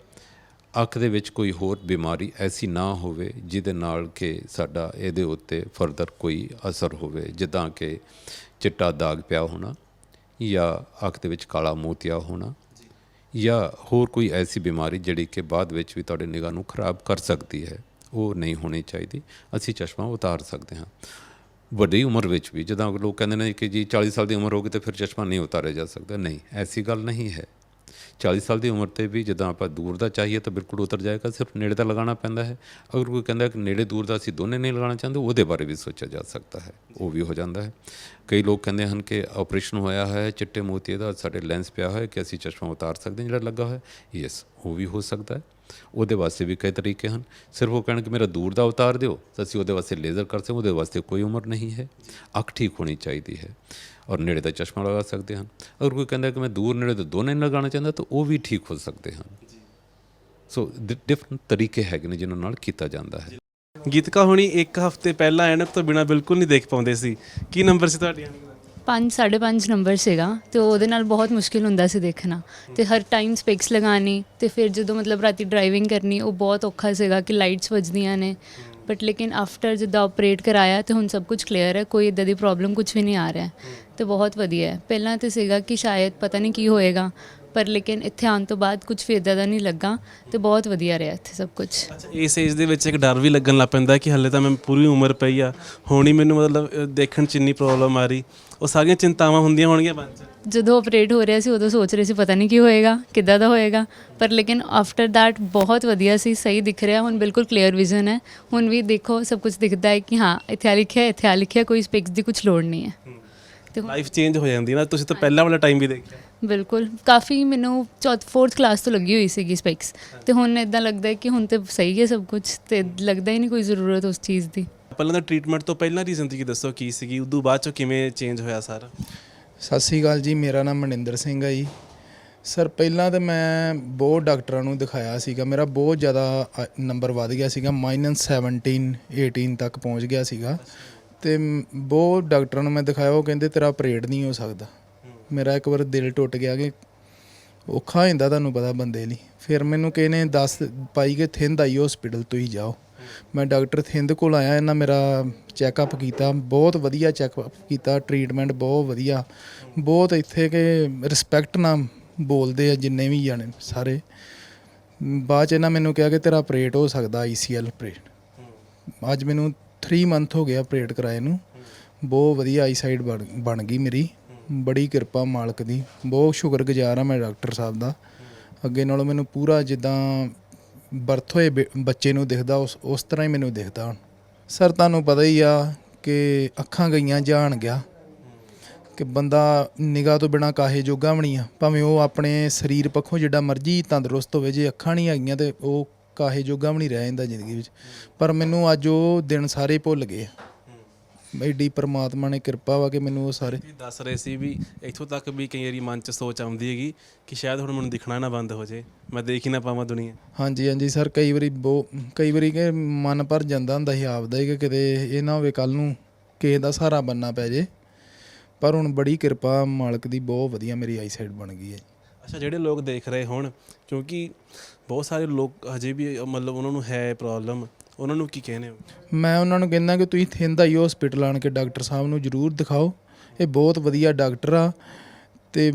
ਅੱਖ ਦੇ ਵਿੱਚ ਕੋਈ ਹੋਰ ਬਿਮਾਰੀ ਐਸੀ ਨਾ ਹੋਵੇ ਜਿਹਦੇ ਨਾਲ ਕਿ ਸਾਡਾ ਇਹਦੇ ਉੱਤੇ ਫਰਦਰ ਕੋਈ ਅਸਰ ਹੋਵੇ, ਜਿੱਦਾਂ ਕਿ ਚਿੱਟਾ ਦਾਗ ਪਿਆ ਹੋਣਾ ਜਾਂ ਅੱਖ ਦੇ ਵਿੱਚ ਕਾਲਾ ਮੋਤੀਆ ਹੋਣਾ ਜਾਂ ਹੋਰ ਕੋਈ ਐਸੀ ਬਿਮਾਰੀ ਜਿਹੜੀ ਕਿ ਬਾਅਦ ਵਿੱਚ ਵੀ ਤੁਹਾਡੇ ਨਿਗਾਹ ਨੂੰ ਖਰਾਬ ਕਰ ਸਕਦੀ ਹੈ, ਉਹ ਨਹੀਂ ਹੋਣੀ ਚਾਹੀਦੀ। ਅਸੀਂ ਚਸ਼ਮਾ ਉਤਾਰ ਸਕਦੇ ਹਾਂ। ਵੱਡੀ ਉਮਰ ਵਿੱਚ ਵੀ, ਜਿੱਦਾਂ ਲੋਕ ਕਹਿੰਦੇ ਨੇ ਕਿ ਜੀ 40 ਸਾਲ ਦੀ ਉਮਰ ਹੋ ਗਈ ਤਾਂ ਫਿਰ ਚਸ਼ਮਾ ਨਹੀਂ ਉਤਾਰਿਆ ਜਾ ਸਕਦਾ, ਨਹੀਂ, ਐਸੀ ਗੱਲ ਨਹੀਂ ਹੈ। 40 ਸਾਲ ਦੀ ਉਮਰ 'ਤੇ ਵੀ ਜਿੱਦਾਂ ਆਪਾਂ ਦੂਰ ਦਾ ਚਾਹੀਏ ਤਾਂ ਬਿਲਕੁਲ ਉਤਰ ਜਾਏਗਾ, ਸਿਰਫ ਨੇੜੇ ਦਾ ਲਗਾਉਣਾ ਪੈਂਦਾ ਹੈ। ਅਗਰ ਕੋਈ ਕਹਿੰਦਾ ਕਿ ਨੇੜੇ ਦੂਰ ਦਾ ਅਸੀਂ ਦੋਨੇ ਨਹੀਂ ਲਗਾਉਣਾ ਚਾਹੁੰਦੇ, ਉਹਦੇ ਬਾਰੇ ਵੀ ਸੋਚਿਆ ਜਾ ਸਕਦਾ ਹੈ, ਉਹ ਵੀ ਹੋ ਜਾਂਦਾ ਹੈ। ਕਈ ਲੋਕ ਕਹਿੰਦੇ ਹਨ ਕਿ ਆਪਰੇਸ਼ਨ ਹੋਇਆ ਹੈ ਚਿੱਟੇ ਮੋਤੀਏ ਦਾ, ਸਾਡੇ ਲੈਂਸ ਪਿਆ ਹੋਇਆ ਕਿ ਅਸੀਂ ਚਸ਼ਮਾ ਉਤਾਰ ਸਕਦੇ ਹਾਂ ਜਿਹੜਾ ਲੱਗਾ ਹੋਇਆ, ਯੈਸ, ਉਹ ਵੀ ਹੋ ਸਕਦਾ ਹੈ। ਉਹਦੇ ਵਾਸਤੇ ਵੀ ਕਈ ਤਰੀਕੇ ਹਨ। ਸਿਰਫ ਉਹ ਕਹਿਣ ਕਿ ਮੇਰਾ ਦੂਰ ਦਾ ਉਤਾਰ ਦਿਓ ਤਾਂ ਅਸੀਂ ਉਹਦੇ ਵਾਸਤੇ ਲੇਜ਼ਰ ਕਰ ਸਕਦੇ, ਉਹਦੇ ਵਾਸਤੇ ਕੋਈ ਉਮਰ ਨਹੀਂ ਹੈ। ਅੱਖ ਠੀਕ ਹੋਣੀ ਚਾਹੀਦੀ ਹੈ ਔਰ ਨੇੜੇ ਦਾ ਚਸ਼ਮਾ ਲਗਾ ਸਕਦੇ ਹਨ। ਅਗਰ ਕੋਈ ਕਹਿੰਦਾ ਕਿ ਮੈਂ ਦੂਰ ਨੇੜੇ ਤੋਂ ਦੋਨੇ ਨਹੀਂ ਲਗਾਉਣਾ ਚਾਹੁੰਦਾ ਤਾਂ ਉਹ ਵੀ ਠੀਕ ਹੋ ਸਕਦੇ ਹਨ। ਸੋ ਡਿਫਰੈਂਟ ਤਰੀਕੇ ਹੈਗੇ ਨੇ ਜਿਨ੍ਹਾਂ ਨਾਲ ਕੀਤਾ ਜਾਂਦਾ ਹੈ। ਗੀਤਕਾ ਹੋਣੀ ਇੱਕ ਹਫ਼ਤੇ ਪਹਿਲਾਂ ਐਨਕ ਤੋਂ ਬਿਨਾਂ ਬਿਲਕੁਲ ਨਹੀਂ ਦੇਖ ਪਾਉਂਦੇ ਸੀ। ਕੀ ਨੰਬਰ ਸੀ ਤੁਹਾਡੀ ਐਨਕ ਦਾ? 5-5.5 ਨੰਬਰ ਸੀਗਾ ਅਤੇ ਉਹਦੇ ਨਾਲ ਬਹੁਤ ਮੁਸ਼ਕਿਲ ਹੁੰਦਾ ਸੀ ਦੇਖਣਾ, ਅਤੇ ਹਰ ਟਾਈਮ ਸਪੈਕਸ ਲਗਾਉਣੀ, ਅਤੇ ਫਿਰ ਜਦੋਂ ਮਤਲਬ ਰਾਤੀ ਡਰਾਈਵਿੰਗ ਕਰਨੀ ਉਹ ਬਹੁਤ ਔਖਾ ਸੀਗਾ ਕਿ ਲਾਈਟਸ ਵੱਜਦੀਆਂ ਨੇ। ਬਟ ਲੇਕਿਨ ਆਫਟਰ ਜਿੱਦਾਂ ਆਪਰੇਟ ਕਰਾਇਆ ਅਤੇ ਹੁਣ ਸਭ ਕੁਝ ਕਲੀਅਰ ਹੈ, ਕੋਈ ਇੱਦਾਂ ਦੀ ਪ੍ਰੋਬਲਮ ਕੁਝ ਵੀ ਨਹੀਂ ਆ ਰਿਹਾ ਅਤੇ ਬਹੁਤ ਵਧੀਆ ਹੈ। ਪਹਿਲਾਂ ਤਾਂ ਸੀਗਾ ਕਿ ਸ਼ਾਇਦ ਪਤਾ ਨਹੀਂ ਕੀ ਹੋਏਗਾ, ਪਰ ਲੇਕਿਨ ਇੱਥੇ ਆਉਣ ਤੋਂ ਬਾਅਦ ਕੁਝ ਵੀ ਇੱਦਾਂ ਦਾ ਨਹੀਂ ਲੱਗਾ ਅਤੇ ਬਹੁਤ ਵਧੀਆ ਰਿਹਾ ਇੱਥੇ ਸਭ ਕੁਝ। ਅੱਛਾ, ਇਸ ਏਜ ਦੇ ਵਿੱਚ ਇੱਕ ਡਰ ਵੀ ਲੱਗਣ ਲੱਗ ਪੈਂਦਾ ਕਿ ਹਾਲੇ ਤਾਂ ਮੈਂ ਪੂਰੀ ਉਮਰ ਪਈ ਆ, ਹੁਣ ਹੀ ਮੈਨੂੰ ਮਤਲਬ ਦੇਖਣ 'ਚ ਇੰਨੀ ਪ੍ਰੋਬਲਮ ਆ ਰਹੀ, ਉਹ ਸਾਰੀਆਂ ਚਿੰਤਾਵਾਂ ਹੁੰਦੀਆਂ ਹੋਣਗੀਆਂ ਮਨ 'ਚ। ਜਦੋਂ ਆਪਰੇਟ ਹੋ ਰਿਹਾ ਸੀ ਉਦੋਂ ਸੋਚ ਰਹੇ ਸੀ ਪਤਾ ਨਹੀਂ ਕੀ ਹੋਏਗਾ, ਕਿੱਦਾਂ ਦਾ ਹੋਏਗਾ, ਪਰ ਲੇਕਿਨ ਆਫਟਰ ਦੈਟ ਬਹੁਤ ਵਧੀਆ ਸੀ, ਸਹੀ ਦਿਖ ਰਿਹਾ ਹੁਣ, ਬਿਲਕੁਲ ਕਲੀਅਰ ਵਿਜ਼ਨ ਹੈ। ਹੁਣ ਵੀ ਦੇਖੋ ਸਭ ਕੁਝ ਦਿਖਦਾ ਹੈ ਕਿ ਹਾਂ ਇੱਥੇ ਆ ਲਿਖਿਆ, ਇੱਥੇ ਆ ਲਿਖਿਆ, ਕੋਈ ਸਪੈਕਸ ਦੀ ਕੁਝ ਲੋੜ ਨਹੀਂ ਹੈ। ਤੇ ਲਾਈਫ ਚੇਂਜ ਹੋ ਜਾਂਦੀ ਨਾ। ਤੁਸੀਂ ਤਾਂ ਪਹਿਲਾਂ ਵਾਲਾ ਟਾਈਮ ਵੀ ਦੇਖਿਆ। ਬਿਲਕੁਲ, ਕਾਫੀ ਮੈਨੂੰ 4th ਕਲਾਸ ਤੋਂ ਲੱਗੀ ਹੋਈ ਸੀਗੀ ਸਪੈਕਸ, ਅਤੇ ਹੁਣ ਇੱਦਾਂ ਲੱਗਦਾ ਹੈ ਕਿ ਹੁਣ ਤਾਂ ਸਹੀ ਹੈ ਸਭ ਕੁਝ, ਅਤੇ ਲੱਗਦਾ ਹੀ ਨਹੀਂ ਕੋਈ ਜ਼ਰੂਰਤ ਉਸ ਚੀਜ਼ ਦੀ। ਪਹਿਲਾਂ ਤਾਂ ਟਰੀਟਮੈਂਟ ਤੋਂ ਪਹਿਲਾਂ ਦੀ ਜ਼ਿੰਦਗੀ ਦੱਸੋ ਕੀ ਸੀਗੀ, ਉਦੋਂ ਬਾਅਦ 'ਚੋਂ ਕਿਵੇਂ ਚੇਂਜ ਹੋਇਆ ਸਾਰਾ? ਸਤਿ ਸ਼੍ਰੀ ਅਕਾਲ ਜੀ, ਮੇਰਾ ਨਾਮ ਮਨਿੰਦਰ ਸਿੰਘ ਹੈ ਜੀ। ਸਰ ਪਹਿਲਾਂ ਤਾਂ ਮੈਂ ਬਹੁਤ ਡਾਕਟਰਾਂ ਨੂੰ ਦਿਖਾਇਆ ਸੀਗਾ, ਮੇਰਾ ਬਹੁਤ ਜ਼ਿਆਦਾ ਨੰਬਰ ਵੱਧ ਗਿਆ ਸੀਗਾ, -17 18 ਤੱਕ ਪਹੁੰਚ ਗਿਆ ਸੀਗਾ। ਅਤੇ ਬਹੁਤ ਡਾਕਟਰਾਂ ਨੂੰ ਮੈਂ ਦਿਖਾਇਆ, ਉਹ ਕਹਿੰਦੇ ਤੇਰਾ ਆਪਰੇਟ ਨਹੀਂ ਹੋ ਸਕਦਾ। ਮੇਰਾ ਇੱਕ ਵਾਰ ਦਿਲ ਟੁੱਟ ਗਿਆ ਕਿ ਔਖਾ ਹੋ ਜਾਂਦਾ ਤੁਹਾਨੂੰ ਪਤਾ ਬੰਦੇ ਲਈ। ਫਿਰ ਮੈਨੂੰ ਕਿਸੇ ਨੇ ਦੱਸ ਪਾਈ ਕਿ ਥਿੰਦ ਆਈ ਹਸਪੀਟਲ ਤੁਸੀਂ ਜਾਓ। ਮੈਂ ਡਾਕਟਰ ਥਿੰਦ ਕੋਲ ਆਇਆ, ਇਹਨਾਂ ਮੇਰਾ ਚੈੱਕਅਪ ਕੀਤਾ, ਬਹੁਤ ਵਧੀਆ ਚੈੱਕਅਪ ਕੀਤਾ, ਟਰੀਟਮੈਂਟ ਬਹੁਤ ਵਧੀਆ, ਬਹੁਤ ਇੱਥੇ ਕਿ ਰਿਸਪੈਕਟ ਨਾਲ ਬੋਲਦੇ ਆ ਜਿੰਨੇ ਵੀ ਜਾਣੇ ਸਾਰੇ। ਬਾਅਦ 'ਚ ਇਹਨਾਂ ਮੈਨੂੰ ਕਿਹਾ ਕਿ ਤੇਰਾ ਆਪਰੇਟ ਹੋ ਸਕਦਾ, ICL ਆਪਰੇਟ। ਅੱਜ ਮੈਨੂੰ 3 ਮੰਥ ਹੋ ਗਿਆ ਆਪਰੇਟ ਕਰਾਏ ਨੂੰ, ਬਹੁਤ ਵਧੀਆ ਆਈਸਾਈਟ ਬਣ ਗਈ ਮੇਰੀ, ਬੜੀ ਕਿਰਪਾ ਮਾਲਕ ਦੀ, ਬਹੁਤ ਸ਼ੁਕਰਗੁਜ਼ਾਰ ਹਾਂ ਮੈਂ ਡਾਕਟਰ ਸਾਹਿਬ ਦਾ। ਅੱਗੇ ਨਾਲੋਂ ਮੈਨੂੰ ਪੂਰਾ ਜਿੱਦਾਂ ਬਰਥ ਹੋਏ ਬੱਚੇ ਨੂੰ ਦਿਖਦਾ ਉਸ ਤਰ੍ਹਾਂ ਹੀ ਮੈਨੂੰ ਦਿਖਦਾ ਹੁਣ। ਸਰ ਤੁਹਾਨੂੰ ਪਤਾ ਹੀ ਆ ਕਿ ਅੱਖਾਂ ਗਈਆਂ ਜਾਣ ਗਿਆ, ਕਿ ਬੰਦਾ ਨਿਗਾਹ ਤੋਂ ਬਿਨਾਂ ਕਾਹੇ ਜੋਗਾ ਵੀ ਨਹੀਂ ਆ, ਭਾਵੇਂ ਉਹ ਆਪਣੇ ਸਰੀਰ ਪੱਖੋਂ ਜਿੱਡਾ ਮਰਜ਼ੀ ਤੰਦਰੁਸਤ ਹੋਵੇ, ਜੇ ਅੱਖਾਂ ਨਹੀਂ ਆਈਆਂ ਤਾਂ ਉਹ ਕਾਹੇ ਜੋਗਾ ਵੀ ਨਹੀਂ ਰਹਿ ਜਾਂਦਾ ਜ਼ਿੰਦਗੀ ਵਿੱਚ। ਪਰ ਮੈਨੂੰ ਅੱਜ ਉਹ ਦਿਨ ਸਾਰੇ ਭੁੱਲ ਗਏ। ਐਡੀ ਪਰਮਾਤਮਾ ਨੇ ਕਿਰਪਾ ਵਾ ਕਿ ਮੈਨੂੰ ਉਹ ਸਾਰੇ ਦੱਸ ਰਹੇ ਸੀ ਵੀ ਇੱਥੋਂ ਤੱਕ ਵੀ ਕਈ ਵਾਰੀ ਮਨ 'ਚ ਸੋਚ ਆਉਂਦੀ ਹੈਗੀ ਕਿ ਸ਼ਾਇਦ ਹੁਣ ਮੈਨੂੰ ਦਿਖਣਾ ਨਾ ਬੰਦ ਹੋ ਜੇ, ਮੈਂ ਦੇਖ ਹੀ ਨਾ ਪਾਵਾਂ ਦੁਨੀਆ। ਹਾਂਜੀ ਸਰ, ਕਈ ਵਾਰੀ ਕਿ ਮਨ ਭਰ ਜਾਂਦਾ ਹੁੰਦਾ ਸੀ ਆਪਦਾ ਹੀ, ਕਿ ਕਿਤੇ ਇਹ ਨਾ ਹੋਵੇ ਕੱਲ੍ਹ ਨੂੰ ਕਿਸੇ ਦਾ ਸਹਾਰਾ ਬਣਨਾ ਪੈ ਜੇ। ਪਰ ਹੁਣ ਬੜੀ ਕਿਰਪਾ ਮਾਲਕ ਦੀ, ਬਹੁਤ ਵਧੀਆ ਮੇਰੀ ਆਈਸਾਈਟ ਬਣ ਗਈ ਹੈ। ਅੱਛਾ, ਜਿਹੜੇ ਲੋਕ ਦੇਖ ਰਹੇ ਹੋਣ, ਕਿਉਂਕਿ ਬਹੁਤ ਸਾਰੇ ਲੋਕ ਹਜੇ ਵੀ ਮਤਲਬ ਉਹਨਾਂ ਨੂੰ ਹੈ ਪ੍ਰੋਬਲਮ, ਉਹਨਾਂ ਨੂੰ ਕੀ ਕਹਿੰਦੇ ਹੋ? ਮੈਂ ਉਹਨਾਂ ਨੂੰ ਕਹਿੰਦਾ ਕਿ ਤੁਸੀਂ ਥਿੰਦ ਆਈ ਹਸਪੀਟਲ ਆਣ ਕੇ ਡਾਕਟਰ ਸਾਹਿਬ ਨੂੰ ਜ਼ਰੂਰ ਦਿਖਾਓ। ਇਹ ਬਹੁਤ ਵਧੀਆ ਡਾਕਟਰ ਆ ਅਤੇ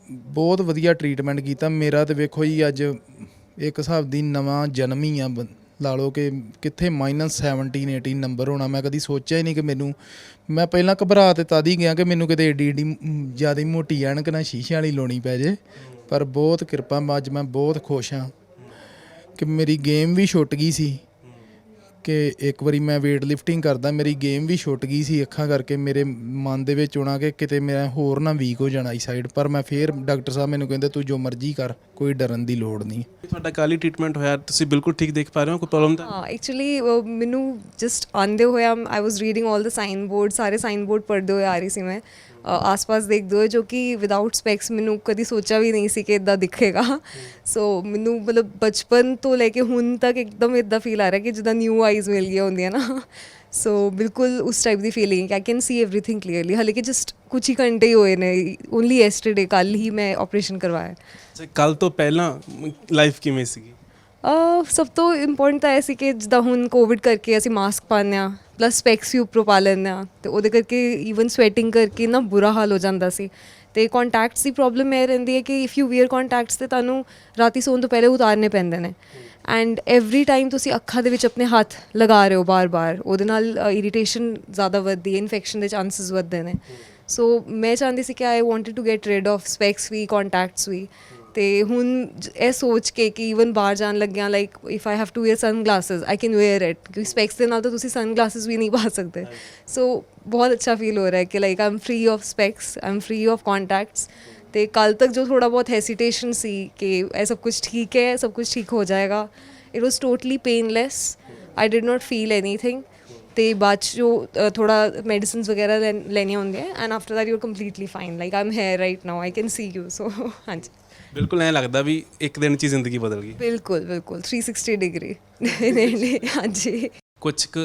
ਬਹੁਤ ਵਧੀਆ ਟਰੀਟਮੈਂਟ ਕੀਤਾ ਮੇਰਾ। ਤਾਂ ਵੇਖੋ ਜੀ, ਅੱਜ ਇੱਕ ਹਿਸਾਬ ਦੀ ਨਵਾਂ ਜਨਮ ਹੀ ਆ, ਲਾ ਲਓ ਕਿ ਕਿੱਥੇ -17 18 ਨੰਬਰ ਹੋਣਾ। ਮੈਂ ਕਦੀ ਸੋਚਿਆ ਹੀ ਨਹੀਂ ਕਿ ਮੈਂ ਪਹਿਲਾਂ ਘਬਰਾ ਤੇ ਤਦ ਹੀ ਗਿਆ ਕਿ ਮੈਨੂੰ ਕਿਤੇ ਏਡੀ ਜ਼ਿਆਦਾ ਮੋਟੀ ਐਨਕ ਨਾ ਸ਼ੀਸ਼ੇ ਵਾਲੀ ਲਾਉਣੀ ਪੈ ਜੇ। ਪਰ ਬਹੁਤ ਕਿਰਪਾ, ਅੱਜ ਮੈਂ ਬਹੁਤ ਖੁਸ਼ ਹਾਂ ਕਿ ਮੇਰੀ ਗੇਮ ਵੀ ਛੁੱਟ ਗਈ ਸੀ, ਕਿ ਇੱਕ ਵਾਰੀ ਮੈਂ ਵੇਟ ਲਿਫਟਿੰਗ ਕਰਦਾ, ਮੇਰੀ ਗੇਮ ਵੀ ਛੁੱਟ ਗਈ ਸੀ ਅੱਖਾਂ ਕਰਕੇ। ਮੇਰੇ ਮਨ ਦੇ ਵਿੱਚ ਆਉਣਾ ਕਿ ਕਿਤੇ ਮੈਂ ਹੋਰ ਨਾ ਵੀਕ ਹੋ ਜਾਣਾ ਆਈ ਸਾਈਡ। ਪਰ ਮੈਂ ਫਿਰ ਡਾਕਟਰ ਸਾਹਿਬ ਮੈਨੂੰ ਕਹਿੰਦੇ ਤੂੰ ਜੋ ਮਰਜ਼ੀ ਕਰ, ਕੋਈ ਡਰਨ ਦੀ ਲੋੜ ਨਹੀਂ। ਤੁਹਾਡਾ ਕੱਲ੍ਹ ਹੀ ਟ੍ਰੀਟਮੈਂਟ ਹੋਇਆ, ਤੁਸੀਂ ਬਿਲਕੁਲ ਠੀਕ ਦੇਖ ਪਾ ਰਹੇ ਹੋ? ਕੋਈ ਪ੍ਰੋਬਲਮ ਤਾਂ? ਹਾਂ, ਐਕਚੁਅਲੀ ਮੈਨੂੰ ਜਸਟ ਆਉਂਦੇ ਹੋਇਆ ਆਈ ਵਾਜ਼ ਰੀਡਿੰਗ ਆਲ ਦ ਸਾਈਨ ਬੋਰਡ, ਸਾਰੇ ਸਾਈਨ ਬੋਰਡ ਪੜ੍ਹਦੇ ਹੋਏ ਆ ਰਹੀ ਸੀ ਮੈਂ, ਆਸ-ਪਾਸ ਦੇਖਦੇ ਹੋਏ, ਜੋ ਕਿ ਵਿਦਆਊਟ ਸਪੈਕਸ ਮੈਨੂੰ ਕਦੀ ਸੋਚਿਆ ਵੀ ਨਹੀਂ ਸੀ ਕਿ ਇੱਦਾਂ ਦਿਖੇਗਾ। ਸੋ ਮੈਨੂੰ ਮਤਲਬ ਬਚਪਨ ਤੋਂ ਲੈ ਕੇ ਹੁਣ ਤੱਕ ਇੱਕਦਮ ਇੱਦਾਂ ਫੀਲ ਆ ਰਿਹਾ ਕਿ ਜਿੱਦਾਂ ਨਿਊ ਆਈਜ਼ ਮਿਲ ਗਈਆਂ ਹੁੰਦੀਆਂ ਨਾ। ਸੋ ਬਿਲਕੁਲ ਉਸ ਟਾਈਪ ਦੀ ਫੀਲਿੰਗ ਕਿ ਆਈ ਕੈਨ ਸੀ ਐਵਰੀਥਿੰਗ ਕਲੀਅਰਲੀ। ਹਾਲੇ ਕਿ ਜਸਟ ਕੁਛ ਹੀ ਘੰਟੇ ਹੀ ਹੋਏ ਨੇ, ਓਨਲੀ ਯੈਸਟਰਡੇ, ਕੱਲ੍ਹ ਹੀ ਮੈਂ ਆਪਰੇਸ਼ਨ ਕਰਵਾਇਆ। ਅੱਛਾ, ਕੱਲ੍ਹ ਤੋਂ ਪਹਿਲਾਂ ਲਾਈਫ ਕਿਵੇਂ ਸੀਗੀ? ਸਭ ਤੋਂ ਇੰਪੋਰਟੈਂਟ ਤਾਂ ਇਹ ਸੀ ਕਿ ਜਿੱਦਾਂ ਹੁਣ ਕੋਵਿਡ ਕਰਕੇ ਅਸੀਂ ਮਾਸਕ ਪਾਉਂਦੇ ਹਾਂ, ਪਲੱਸ ਸਪੈਕਸ ਵੀ ਉੱਪਰੋਂ ਪਾ ਲੈਂਦੇ ਹਾਂ, ਅਤੇ ਉਹਦੇ ਕਰਕੇ ਈਵਨ ਸਵੈਟਿੰਗ ਕਰਕੇ ਨਾ ਬੁਰਾ ਹਾਲ ਹੋ ਜਾਂਦਾ ਸੀ। ਅਤੇ ਕੋਂਟੈਕਟਸ ਦੀ ਪ੍ਰੋਬਲਮ ਇਹ ਰਹਿੰਦੀ ਹੈ ਕਿ ਇਫ ਯੂ ਵੀਅਰ ਕੋਂਟੈਕਟਸ ਤਾਂ ਤੁਹਾਨੂੰ ਰਾਤੀ ਸੌਣ ਤੋਂ ਪਹਿਲੇ ਉਤਾਰਨੇ ਪੈਂਦੇ ਨੇ, ਐਂਡ ਐਵਰੀ ਟਾਈਮ ਤੁਸੀਂ ਅੱਖਾਂ ਦੇ ਵਿੱਚ ਆਪਣੇ ਹੱਥ ਲਗਾ ਰਹੇ ਹੋ ਬਾਰ-ਬਾਰ, ਉਹਦੇ ਨਾਲ ਇਰੀਟੇਸ਼ਨ ਜ਼ਿਆਦਾ ਵੱਧਦੀ ਹੈ, ਇਨਫੈਕਸ਼ਨ ਦੇ ਚਾਂਸਿਸ ਵੱਧਦੇ ਨੇ। ਸੋ ਮੈਂ ਚਾਹੁੰਦੀ ਸੀ ਕਿ I wanted to get rid of specs ਵੀ, ਕੋਂਟੈਕਟਸ ਵੀ। ਅਤੇ ਹੁਣ ਇਹ ਸੋਚ ਕੇ ਕਿ ਈਵਨ ਬਾਹਰ ਜਾਣ ਲੱਗਿਆ, like if I have to wear sunglasses I can wear it, ਕਿਉਂਕਿ ਸਪੈਕਸ ਦੇ ਨਾਲ ਤਾਂ ਤੁਸੀਂ ਸਨ ਗਲਾਸਿਸ ਵੀ ਨਹੀਂ ਪਾ ਸਕਦੇ। ਸੋ ਬਹੁਤ ਅੱਛਾ ਫੀਲ ਹੋ ਰਿਹਾ ਹੈ ਕਿ like I am free of specs, I am free of contacts. ਅਤੇ ਕੱਲ੍ਹ ਤੱਕ ਜੋ ਥੋੜ੍ਹਾ ਬਹੁਤ ਹੈਸੀਟੇਸ਼ਨ ਸੀ ਕਿ ਇਹ ਸਭ ਕੁਛ ਠੀਕ ਹੈ, ਸਭ ਕੁਛ ਠੀਕ ਹੋ ਜਾਏਗਾ, it was totally painless, I did not feel anything. ਅਤੇ ਬਾਅਦ 'ਚ ਜੋ ਥੋੜ੍ਹਾ ਮੈਡੀਸਿਨਸ ਵਗੈਰਾ ਲੈਣੀਆਂ ਹੁੰਦੀਆਂ, and after that you are completely fine, like I am here right now, I can see you. So ਹਾਂਜੀ, ਬਿਲਕੁਲ ਐਂ ਲੱਗਦਾ ਵੀ ਇੱਕ ਦਿਨ 'ਚ ਹੀ ਜ਼ਿੰਦਗੀ ਬਦਲ ਗਈ। ਬਿਲਕੁਲ 360 ਡਿਗਰੀ। ਹਾਂਜੀ। ਕੁਛ ਕੁ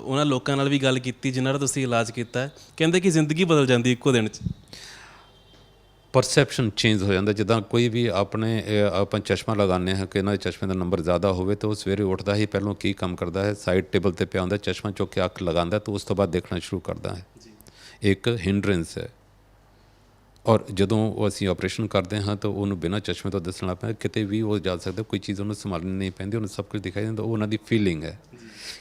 ਉਹਨਾਂ ਲੋਕਾਂ ਨਾਲ ਵੀ ਗੱਲ ਕੀਤੀ ਜਿਨ੍ਹਾਂ ਦਾ ਤੁਸੀਂ ਇਲਾਜ ਕੀਤਾ, ਕਹਿੰਦੇ ਕਿ ਜ਼ਿੰਦਗੀ ਬਦਲ ਜਾਂਦੀ ਇੱਕੋ ਦਿਨ 'ਚ। ਪਰਸੈਪਸ਼ਨ ਚੇਂਜ ਹੋ ਜਾਂਦਾ। ਜਿੱਦਾਂ ਕੋਈ ਵੀ ਆਪਾਂ ਚਸ਼ਮਾ ਲਗਾਉਂਦੇ ਹਾਂ ਕਿ ਇਹਨਾਂ ਦੇ ਚਸ਼ਮੇ ਦਾ ਨੰਬਰ ਜ਼ਿਆਦਾ ਹੋਵੇ, ਤਾਂ ਉਹ ਸਵੇਰੇ ਉੱਠਦਾ ਹੀ ਪਹਿਲਾਂ ਕੀ ਕੰਮ ਕਰਦਾ ਹੈ, ਸਾਈਡ ਟੇਬਲ 'ਤੇ ਪਿਆ ਹੁੰਦਾ, ਚਸ਼ਮਾ ਚੁੱਕ ਕੇ ਅੱਖ ਲਗਾਉਂਦਾ, ਤਾਂ ਉਸ ਤੋਂ ਬਾਅਦ ਦੇਖਣਾ ਸ਼ੁਰੂ ਕਰਦਾ ਹੈ। ਇੱਕ ਹਿੰਡਰੈਂਸ ਹੈ। ਔਰ ਜਦੋਂ ਉਹ ਅਸੀਂ ਆਪਰੇਸ਼ਨ ਕਰਦੇ ਹਾਂ ਤਾਂ ਉਹਨੂੰ ਬਿਨਾਂ ਚਸ਼ਮੇ ਤੋਂ ਦੱਸਣਾ ਪੈਂਦਾ, ਕਿਤੇ ਵੀ ਉਹ ਜਾ ਸਕਦਾ, ਕੋਈ ਚੀਜ਼ ਉਹਨੂੰ ਸੰਭਾਲਣੀ ਨਹੀਂ ਪੈਂਦੀ, ਉਹਨੂੰ ਸਭ ਕੁਝ ਦਿਖਾਈ ਦਿੰਦਾ। ਉਹ ਉਹਨਾਂ ਦੀ ਫੀਲਿੰਗ ਹੈ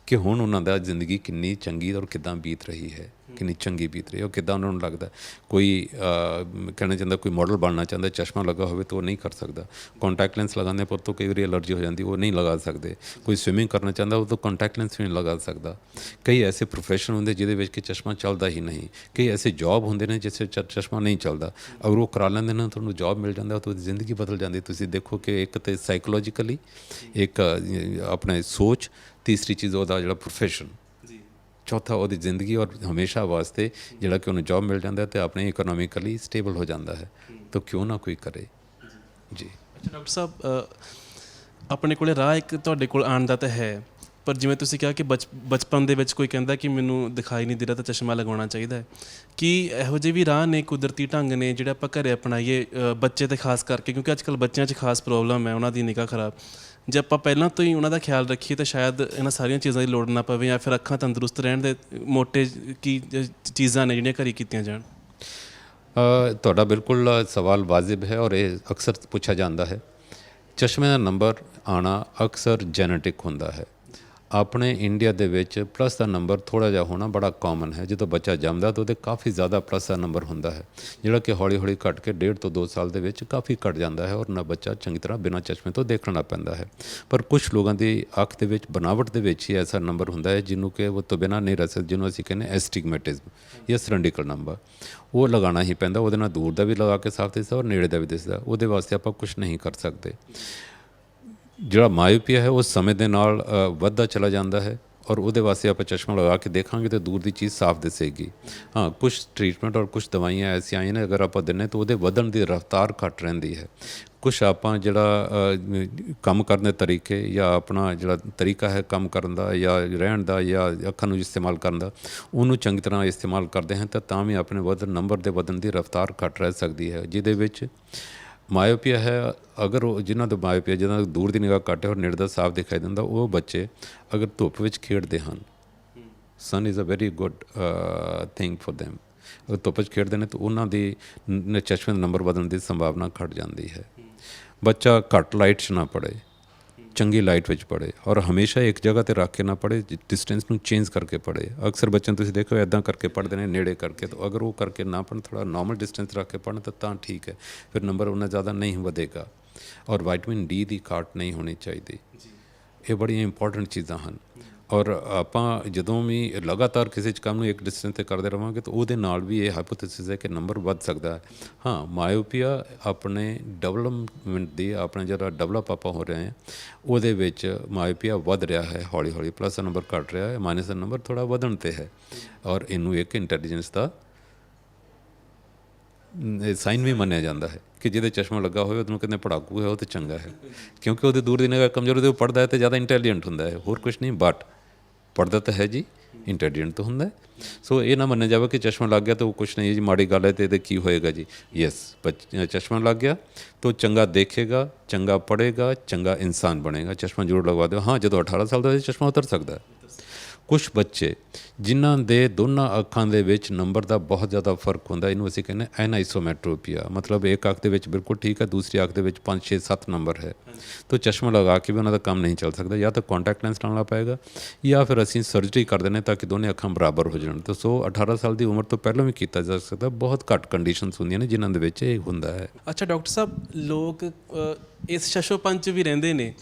ਕਿ ਹੁਣ ਉਹਨਾਂ ਦਾ ਜ਼ਿੰਦਗੀ ਕਿੰਨੀ ਚੰਗੀ ਔਰ ਕਿੱਦਾਂ ਬੀਤ ਰਹੀ ਹੈ, ਕਿੰਨੀ ਚੰਗੀ ਬੀਤ ਰਹੀ ਹੈ, ਉਹ ਕਿੱਦਾਂ ਉਹਨਾਂ ਨੂੰ ਲੱਗਦਾ। ਕੋਈ ਕਹਿਣਾ ਚਾਹੁੰਦਾ, ਕੋਈ ਮਾਡਲ ਬਣਨਾ ਚਾਹੁੰਦਾ, ਚਸ਼ਮਾ ਲੱਗਾ ਹੋਵੇ ਤਾਂ ਉਹ ਨਹੀਂ ਕਰ ਸਕਦਾ। ਕੰਟੈਕਟ ਲੈਂਸ ਲਗਾਉਂਦੇ ਪਰ ਤੋਂ ਕਈ ਵਾਰੀ ਐਲਰਜੀ ਹੋ ਜਾਂਦੀ, ਉਹ ਨਹੀਂ ਲਗਾ ਸਕਦੇ। ਕੋਈ ਸਵਿਮਿੰਗ ਕਰਨਾ ਚਾਹੁੰਦਾ, ਉਹ ਤੋਂ ਕੰਟੈਕਟ ਲੈਂਸ ਵੀ ਨਹੀਂ ਲਗਾ ਸਕਦਾ। ਕਈ ਐਸੇ ਪ੍ਰੋਫੈਸ਼ਨ ਹੁੰਦੇ ਜਿਹਦੇ ਵਿੱਚ ਕਿ ਚਸ਼ਮਾ ਚੱਲਦਾ ਹੀ ਨਹੀਂ। ਕਈ ਐਸੇ ਜੌਬ ਹੁੰਦੇ ਨੇ ਜਿਸ ਵਿੱਚ ਚਸ਼ਮਾ ਨਹੀਂ ਚੱਲਦਾ। ਅਗਰ ਉਹ ਕਰਾ ਲੈਂਦੇ ਨੇ, ਤੁਹਾਨੂੰ ਜੌਬ ਮਿਲ ਜਾਂਦਾ, ਤਾਂ ਜ਼ਿੰਦਗੀ ਬਦਲ ਜਾਂਦੀ। ਤੁਸੀਂ ਦੇਖੋ ਕਿ ਇੱਕ ਤਾਂ ਸਾਈਕੋਲੋਜੀਕਲੀ, ਇੱਕ ਆਪਣੇ ਸੋਚ, ਤੀਸਰੀ ਚੀਜ਼ ਉਹਦਾ ਜਿਹੜਾ ਪ੍ਰੋਫੈਸ਼ਨ। ਚੌਥਾ ਉਹਦੀ ਜ਼ਿੰਦਗੀ ਔਰ ਹਮੇਸ਼ਾ ਵਾਸਤੇ ਜਿਹੜਾ ਕਿ ਉਹਨੂੰ ਜੌਬ ਮਿਲ ਜਾਂਦਾ ਤੇ ਆਪਣੇ ਇਕਨੋਮਿਕਲੀ ਸਟੇਬਲ ਹੋ ਜਾਂਦਾ ਹੈ, ਤਾਂ ਕਿਉਂ ਨਾ ਕੋਈ ਕਰੇ ਜੀ। ਅੱਛਾ ਡਾਕਟਰ ਸਾਹਿਬ, ਆਪਣੇ ਕੋਲੇ ਰਾਹ ਇੱਕ ਤੁਹਾਡੇ ਕੋਲ ਆਉਣ ਦਾ ਤਾਂ ਹੈ, ਪਰ ਜਿਵੇਂ ਤੁਸੀਂ ਕਿਹਾ ਕਿ ਬਚਪਨ ਦੇ ਵਿੱਚ ਕੋਈ ਕਹਿੰਦਾ ਕਿ ਮੈਨੂੰ ਦਿਖਾਈ ਨਹੀਂ ਦੇ ਰਿਹਾ ਤਾਂ ਚਸ਼ਮਾ ਲਗਾਉਣਾ ਚਾਹੀਦਾ ਹੈ, ਕਿ ਇਹੋ ਜਿਹੇ ਵੀ ਰਾਹ ਨੇ, ਕੁਦਰਤੀ ਢੰਗ ਨੇ ਜਿਹੜੇ ਆਪਾਂ ਘਰੇ ਅਪਣਾਈਏ ਬੱਚੇ ਤੇ ਖਾਸ ਕਰਕੇ, ਕਿਉਂਕਿ ਅੱਜ ਕੱਲ੍ਹ ਬੱਚਿਆਂ 'ਚ ਖਾਸ ਪ੍ਰੋਬਲਮ ਹੈ ਉਹਨਾਂ ਦੀ ਨਿਗਾਹ ਖਰਾਬ, ਜੇ ਆਪਾਂ ਪਹਿਲਾਂ ਤੋਂ ਹੀ ਉਹਨਾਂ ਦਾ ਖਿਆਲ ਰੱਖੀਏ ਤਾਂ ਸ਼ਾਇਦ ਇਹਨਾਂ ਸਾਰੀਆਂ ਚੀਜ਼ਾਂ ਦੀ ਲੋੜ ਨਾ ਪਵੇ, ਜਾਂ ਫਿਰ ਅੱਖਾਂ ਤੰਦਰੁਸਤ ਰਹਿਣ ਦੇ ਮੋਟੇ ਕੀ ਚੀਜ਼ਾਂ ਨੇ ਜਿਹੜੀਆਂ ਘਰੇ ਕੀਤੀਆਂ ਜਾਣ। ਤੁਹਾਡਾ ਬਿਲਕੁਲ ਸਵਾਲ ਵਾਜਿਬ ਹੈ ਔਰ ਇਹ ਅਕਸਰ ਪੁੱਛਿਆ ਜਾਂਦਾ ਹੈ। ਚਸ਼ਮੇ ਦਾ ਨੰਬਰ ਆਉਣਾ ਅਕਸਰ ਜੈਨੇਟਿਕ ਹੁੰਦਾ ਹੈ। ਆਪਣੇ ਇੰਡੀਆ ਦੇ ਵਿੱਚ ਪਲੱਸ ਦਾ ਨੰਬਰ ਥੋੜ੍ਹਾ ਜਿਹਾ ਹੋਣਾ ਬੜਾ ਕਾਮਨ ਹੈ। ਜਦੋਂ ਬੱਚਾ ਜੰਮਦਾ ਤਾਂ ਉਹਦੇ ਕਾਫੀ ਜ਼ਿਆਦਾ ਪਲੱਸ ਦਾ ਨੰਬਰ ਹੁੰਦਾ ਹੈ, ਜਿਹੜਾ ਕਿ ਹੌਲੀ ਹੌਲੀ ਘੱਟ ਕੇ 1.5 ਤੋਂ 2 ਸਾਲ ਦੇ ਵਿੱਚ ਕਾਫੀ ਘੱਟ ਜਾਂਦਾ ਹੈ ਔਰ ਨਾ ਬੱਚਾ ਚੰਗੀ ਤਰ੍ਹਾਂ ਬਿਨਾਂ ਚਸ਼ਮੇ ਤੋਂ ਦੇਖਣ ਲੱਗ ਪੈਂਦਾ ਹੈ। ਪਰ ਕੁਝ ਲੋਕਾਂ ਦੀ ਅੱਖ ਦੇ ਵਿੱਚ ਬਣਾਵਟ ਦੇ ਵਿੱਚ ਹੀ ਐਸਾ ਨੰਬਰ ਹੁੰਦਾ ਹੈ ਜਿਹਨੂੰ ਕਿ ਉਹ ਤੋਂ ਬਿਨਾਂ ਨਹੀਂ ਰਹਿ ਸਕਦੇ, ਜਿਹਨੂੰ ਅਸੀਂ ਕਹਿੰਦੇ ਐਸਟਿਗਮੈਟਿਜ਼ਮ ਜਾਂ ਸਿਲੰਡਰੀਕਲ ਨੰਬਰ। ਉਹ ਲਗਾਉਣਾ ਹੀ ਪੈਂਦਾ, ਉਹਦੇ ਨਾਲ ਦੂਰ ਦਾ ਵੀ ਲਗਾ ਕੇ ਸਾਫ਼ ਦਿਸਦਾ ਔਰ ਨੇੜੇ ਦਾ ਵੀ ਦਿਸਦਾ। ਉਹਦੇ ਵਾਸਤੇ ਆਪਾਂ ਕੁਝ ਨਹੀਂ ਕਰ ਸਕਦੇ। ਜਿਹੜਾ ਮਾਇਓਪੀਆ ਹੈ ਉਹ ਸਮੇਂ ਦੇ ਨਾਲ ਵੱਧਦਾ ਚਲਾ ਜਾਂਦਾ ਹੈ ਔਰ ਉਹਦੇ ਵਾਸਤੇ ਆਪਾਂ ਚਸ਼ਮਾ ਲਗਾ ਕੇ ਦੇਖਾਂਗੇ ਤਾਂ ਦੂਰ ਦੀ ਚੀਜ਼ ਸਾਫ਼ ਦਿਸੇਗੀ। ਹਾਂ, ਕੁਝ ਟ੍ਰੀਟਮੈਂਟ ਔਰ ਕੁਝ ਦਵਾਈਆਂ ਐਸੀਆਂ ਆਈਆਂ ਨੇ, ਅਗਰ ਆਪਾਂ ਦਿੰਦੇ ਤਾਂ ਉਹਦੇ ਵਧਣ ਦੀ ਰਫ਼ਤਾਰ ਘੱਟ ਰਹਿੰਦੀ ਹੈ। ਕੁਛ ਆਪਾਂ ਜਿਹੜਾ ਕੰਮ ਕਰਨ ਦੇ ਤਰੀਕੇ ਜਾਂ ਆਪਣਾ ਜਿਹੜਾ ਤਰੀਕਾ ਹੈ ਕੰਮ ਕਰਨ ਦਾ ਜਾਂ ਰਹਿਣ ਦਾ ਜਾਂ ਅੱਖਾਂ ਨੂੰ ਇਸਤੇਮਾਲ ਕਰਨ ਦਾ, ਉਹਨੂੰ ਚੰਗੀ ਤਰ੍ਹਾਂ ਇਸਤੇਮਾਲ ਕਰਦੇ ਹਾਂ ਤਾਂ ਵੀ ਆਪਣੇ ਨੰਬਰ ਦੇ ਵਧਣ ਦੀ ਰਫ਼ਤਾਰ ਘੱਟ ਰਹਿ ਸਕਦੀ ਹੈ। ਜਿਹਦੇ ਵਿੱਚ ਮਾਇਓਪੀਆ ਹੈ, ਅਗਰ ਉਹ ਜਿਨ੍ਹਾਂ ਦਾ ਮਾਇਓਪੀਆ, ਜਿਹਨਾਂ ਦਾ ਦੂਰ ਦੀ ਨਿਗਾਹ ਘੱਟ ਹੈ ਔਰ ਨੇੜੇ ਦਾ ਸਾਫ਼ ਦਿਖਾਈ ਦਿੰਦਾ, ਉਹ ਬੱਚੇ ਅਗਰ ਧੁੱਪ ਵਿੱਚ ਖੇਡਦੇ ਹਨ, sun is a very good thing for them। ਅਗਰ ਧੁੱਪ 'ਚ ਖੇਡਦੇ ਨੇ ਤਾਂ ਉਹਨਾਂ ਦੀ ਚਸ਼ਮੇ ਦਾ ਨੰਬਰ ਵਧਣ ਦੀ ਸੰਭਾਵਨਾ ਘੱਟ ਜਾਂਦੀ ਹੈ। ਬੱਚਾ ਘੱਟ ਲਾਈਟ 'ਚ ਨਾ ਪੜ੍ਹੇ, ਚੰਗੀ ਲਾਈਟ ਵਿੱਚ ਪੜ੍ਹੇ ਔਰ ਹਮੇਸ਼ਾ ਇੱਕ ਜਗ੍ਹਾ 'ਤੇ ਰੱਖ ਕੇ ਨਾ ਪੜ੍ਹੇ, ਡਿਸਟੈਂਸ ਨੂੰ ਚੇਂਜ ਕਰਕੇ ਪੜ੍ਹੇ। ਅਕਸਰ ਬੱਚਿਆਂ ਨੂੰ ਤੁਸੀਂ ਦੇਖੋ ਇੱਦਾਂ ਕਰਕੇ ਪੜ੍ਹਦੇ ਨੇ, ਨੇੜੇ ਕਰਕੇ, ਤਾਂ ਅਗਰ ਉਹ ਕਰਕੇ ਨਾ ਪੜ੍ਹਨ, ਥੋੜ੍ਹਾ ਨਾਰਮਲ ਡਿਸਟੈਂਸ ਰੱਖ ਕੇ ਪੜ੍ਹਨ ਤਾਂ ਠੀਕ ਹੈ, ਫਿਰ ਨੰਬਰ ਉਨਾ ਜ਼ਿਆਦਾ ਨਹੀਂ ਵਧੇਗਾ। ਔਰ ਵਿਟਾਮਿਨ ਡੀ ਦੀ ਘਾਟ ਨਹੀਂ ਹੋਣੀ ਚਾਹੀਦੀ। ਇਹ ਬੜੀਆਂ ਇੰਪੋਰਟੈਂਟ ਚੀਜ਼ਾਂ ਹਨ। ਔਰ ਆਪਾਂ ਜਦੋਂ ਵੀ ਲਗਾਤਾਰ ਕਿਸੇ ਕੰਮ ਨੂੰ ਇੱਕ ਡਿਸਟੈਂਸ 'ਤੇ ਕਰਦੇ ਰਹਾਂਗੇ ਤਾਂ ਉਹਦੇ ਨਾਲ ਵੀ ਇਹ ਹਾਈਪੋਥੈਸਿਸ ਹੈ ਕਿ ਨੰਬਰ ਵੱਧ ਸਕਦਾ ਹੈ। ਹਾਂ, ਮਾਇਓਪੀਆ ਆਪਣੇ ਡਿਵੈਲਪਮੈਂਟ ਦੀ, ਆਪਣਾ ਜਿਹੜਾ ਡਿਵੈਲਪ ਆਪਾਂ ਹੋ ਰਹੇ ਹਾਂ ਉਹਦੇ ਵਿੱਚ ਮਾਇਓਪੀਆ ਵੱਧ ਰਿਹਾ ਹੈ ਹੌਲੀ ਹੌਲੀ। ਪਲੱਸ ਦਾ ਨੰਬਰ ਘੱਟ ਰਿਹਾ ਹੈ, ਮਾਈਨਸ ਦਾ ਨੰਬਰ ਥੋੜ੍ਹਾ ਵਧਣ 'ਤੇ ਹੈ ਔਰ ਇਹਨੂੰ ਇੱਕ ਇੰਟੈਲੀਜੈਂਸ ਦਾ ਸਾਈਨ ਵੀ ਮੰਨਿਆ ਜਾਂਦਾ ਹੈ ਕਿ ਜਿਹਦੇ ਚਸ਼ਮਾ ਲੱਗਾ ਹੋਵੇ ਉਹਨੂੰ ਕਹਿੰਦੇ ਪੜ੍ਹਾਕੂ ਹੈ, ਉਹ ਤਾਂ ਚੰਗਾ ਹੈ, ਕਿਉਂਕਿ ਉਹਦੇ ਦੂਰ ਦੀ ਨਿਗਾਹ ਕਮਜ਼ੋਰ ਉਹਦੇ ਉਹ ਪੜ੍ਹਦਾ ਹੈ ਤਾਂ ਜ਼ਿਆਦਾ ਇੰਟੈਲੀਜੈਂਟ ਹੁੰਦਾ ਹੈ। ਹੋਰ ਕੁਛ ਨਹੀਂ, ਬਟ ਪੜ੍ਹਦਾ ਤਾਂ ਹੈ ਜੀ, ਇੰਟੈਲੀਜੈਂਟ ਤਾਂ ਹੁੰਦਾ ਹੈ। ਸੋ ਇਹ ਨਾ ਮੰਨਿਆ ਜਾਵੇ ਕਿ ਚਸ਼ਮਾ ਲੱਗ ਗਿਆ ਤਾਂ ਉਹ ਕੁਛ ਨਹੀਂ ਜੀ, ਮਾੜੀ ਗੱਲ ਹੈ ਅਤੇ ਇਹਦੇ ਕੀ ਹੋਏਗਾ ਜੀ। ਯੈਸ, ਚਸ਼ਮਾ ਲੱਗ ਗਿਆ ਤਾਂ ਚੰਗਾ ਦੇਖੇਗਾ, ਚੰਗਾ ਪੜ੍ਹੇਗਾ, ਚੰਗਾ ਇਨਸਾਨ ਬਣੇਗਾ। ਚਸ਼ਮਾ ਜ਼ਰੂਰ ਲਗਵਾ ਦਿਓ। ਹਾਂ, ਜਦੋਂ 18 ਸਾਲ ਦਾ ਚਸ਼ਮਾ ਉਤਰ ਸਕਦਾ ਹੈ। ਕੁਛ ਬੱਚੇ ਜਿਨ੍ਹਾਂ ਦੇ ਦੋਨਾਂ ਅੱਖਾਂ ਦੇ ਵਿੱਚ ਨੰਬਰ ਦਾ ਬਹੁਤ ਜ਼ਿਆਦਾ ਫਰਕ ਹੁੰਦਾ, ਇਹਨੂੰ ਅਸੀਂ ਕਹਿੰਦੇ ਐਨਾਈਸੋਮੈਟ੍ਰੋਪੀਆ, ਮਤਲਬ ਇੱਕ ਅੱਖ ਦੇ ਵਿੱਚ ਬਿਲਕੁਲ ਠੀਕ ਹੈ, ਦੂਸਰੀ ਅੱਖ ਦੇ ਵਿੱਚ 5, 6, 7 ਨੰਬਰ ਹੈ, ਤਾਂ ਚਸ਼ਮਾ ਲਗਾ ਕੇ ਵੀ ਉਹਨਾਂ ਦਾ ਕੰਮ ਨਹੀਂ ਚੱਲ ਸਕਦਾ। ਜਾਂ ਤਾਂ ਕੰਟੈਕਟ ਲੈਂਸ ਲਾਉਣਾ ਪਏਗਾ ਜਾਂ ਫਿਰ ਅਸੀਂ ਸਰਜਰੀ ਕਰ ਦਿੰਦੇ ਤਾਂ ਕਿ ਦੋਨੇ ਅੱਖਾਂ ਬਰਾਬਰ ਹੋ ਜਾਣ। ਤਾਂ 18 ਸਾਲ ਦੀ ਉਮਰ ਤੋਂ ਪਹਿਲਾਂ ਵੀ ਕੀਤਾ ਜਾ ਸਕਦਾ। ਬਹੁਤ ਘੱਟ ਕੰਡੀਸ਼ਨਸ ਹੁੰਦੀਆਂ ਨੇ ਜਿਨ੍ਹਾਂ ਦੇ ਵਿੱਚ ਇਹ ਹੁੰਦਾ ਹੈ। ਅੱਛਾ ਡਾਕਟਰ ਸਾਹਿਬ, ਲੋਕ ਇਸ ਸ਼ਸ਼ੋਪਨ 'ਚ ਵੀ ਰਹਿੰਦੇ ਨੇ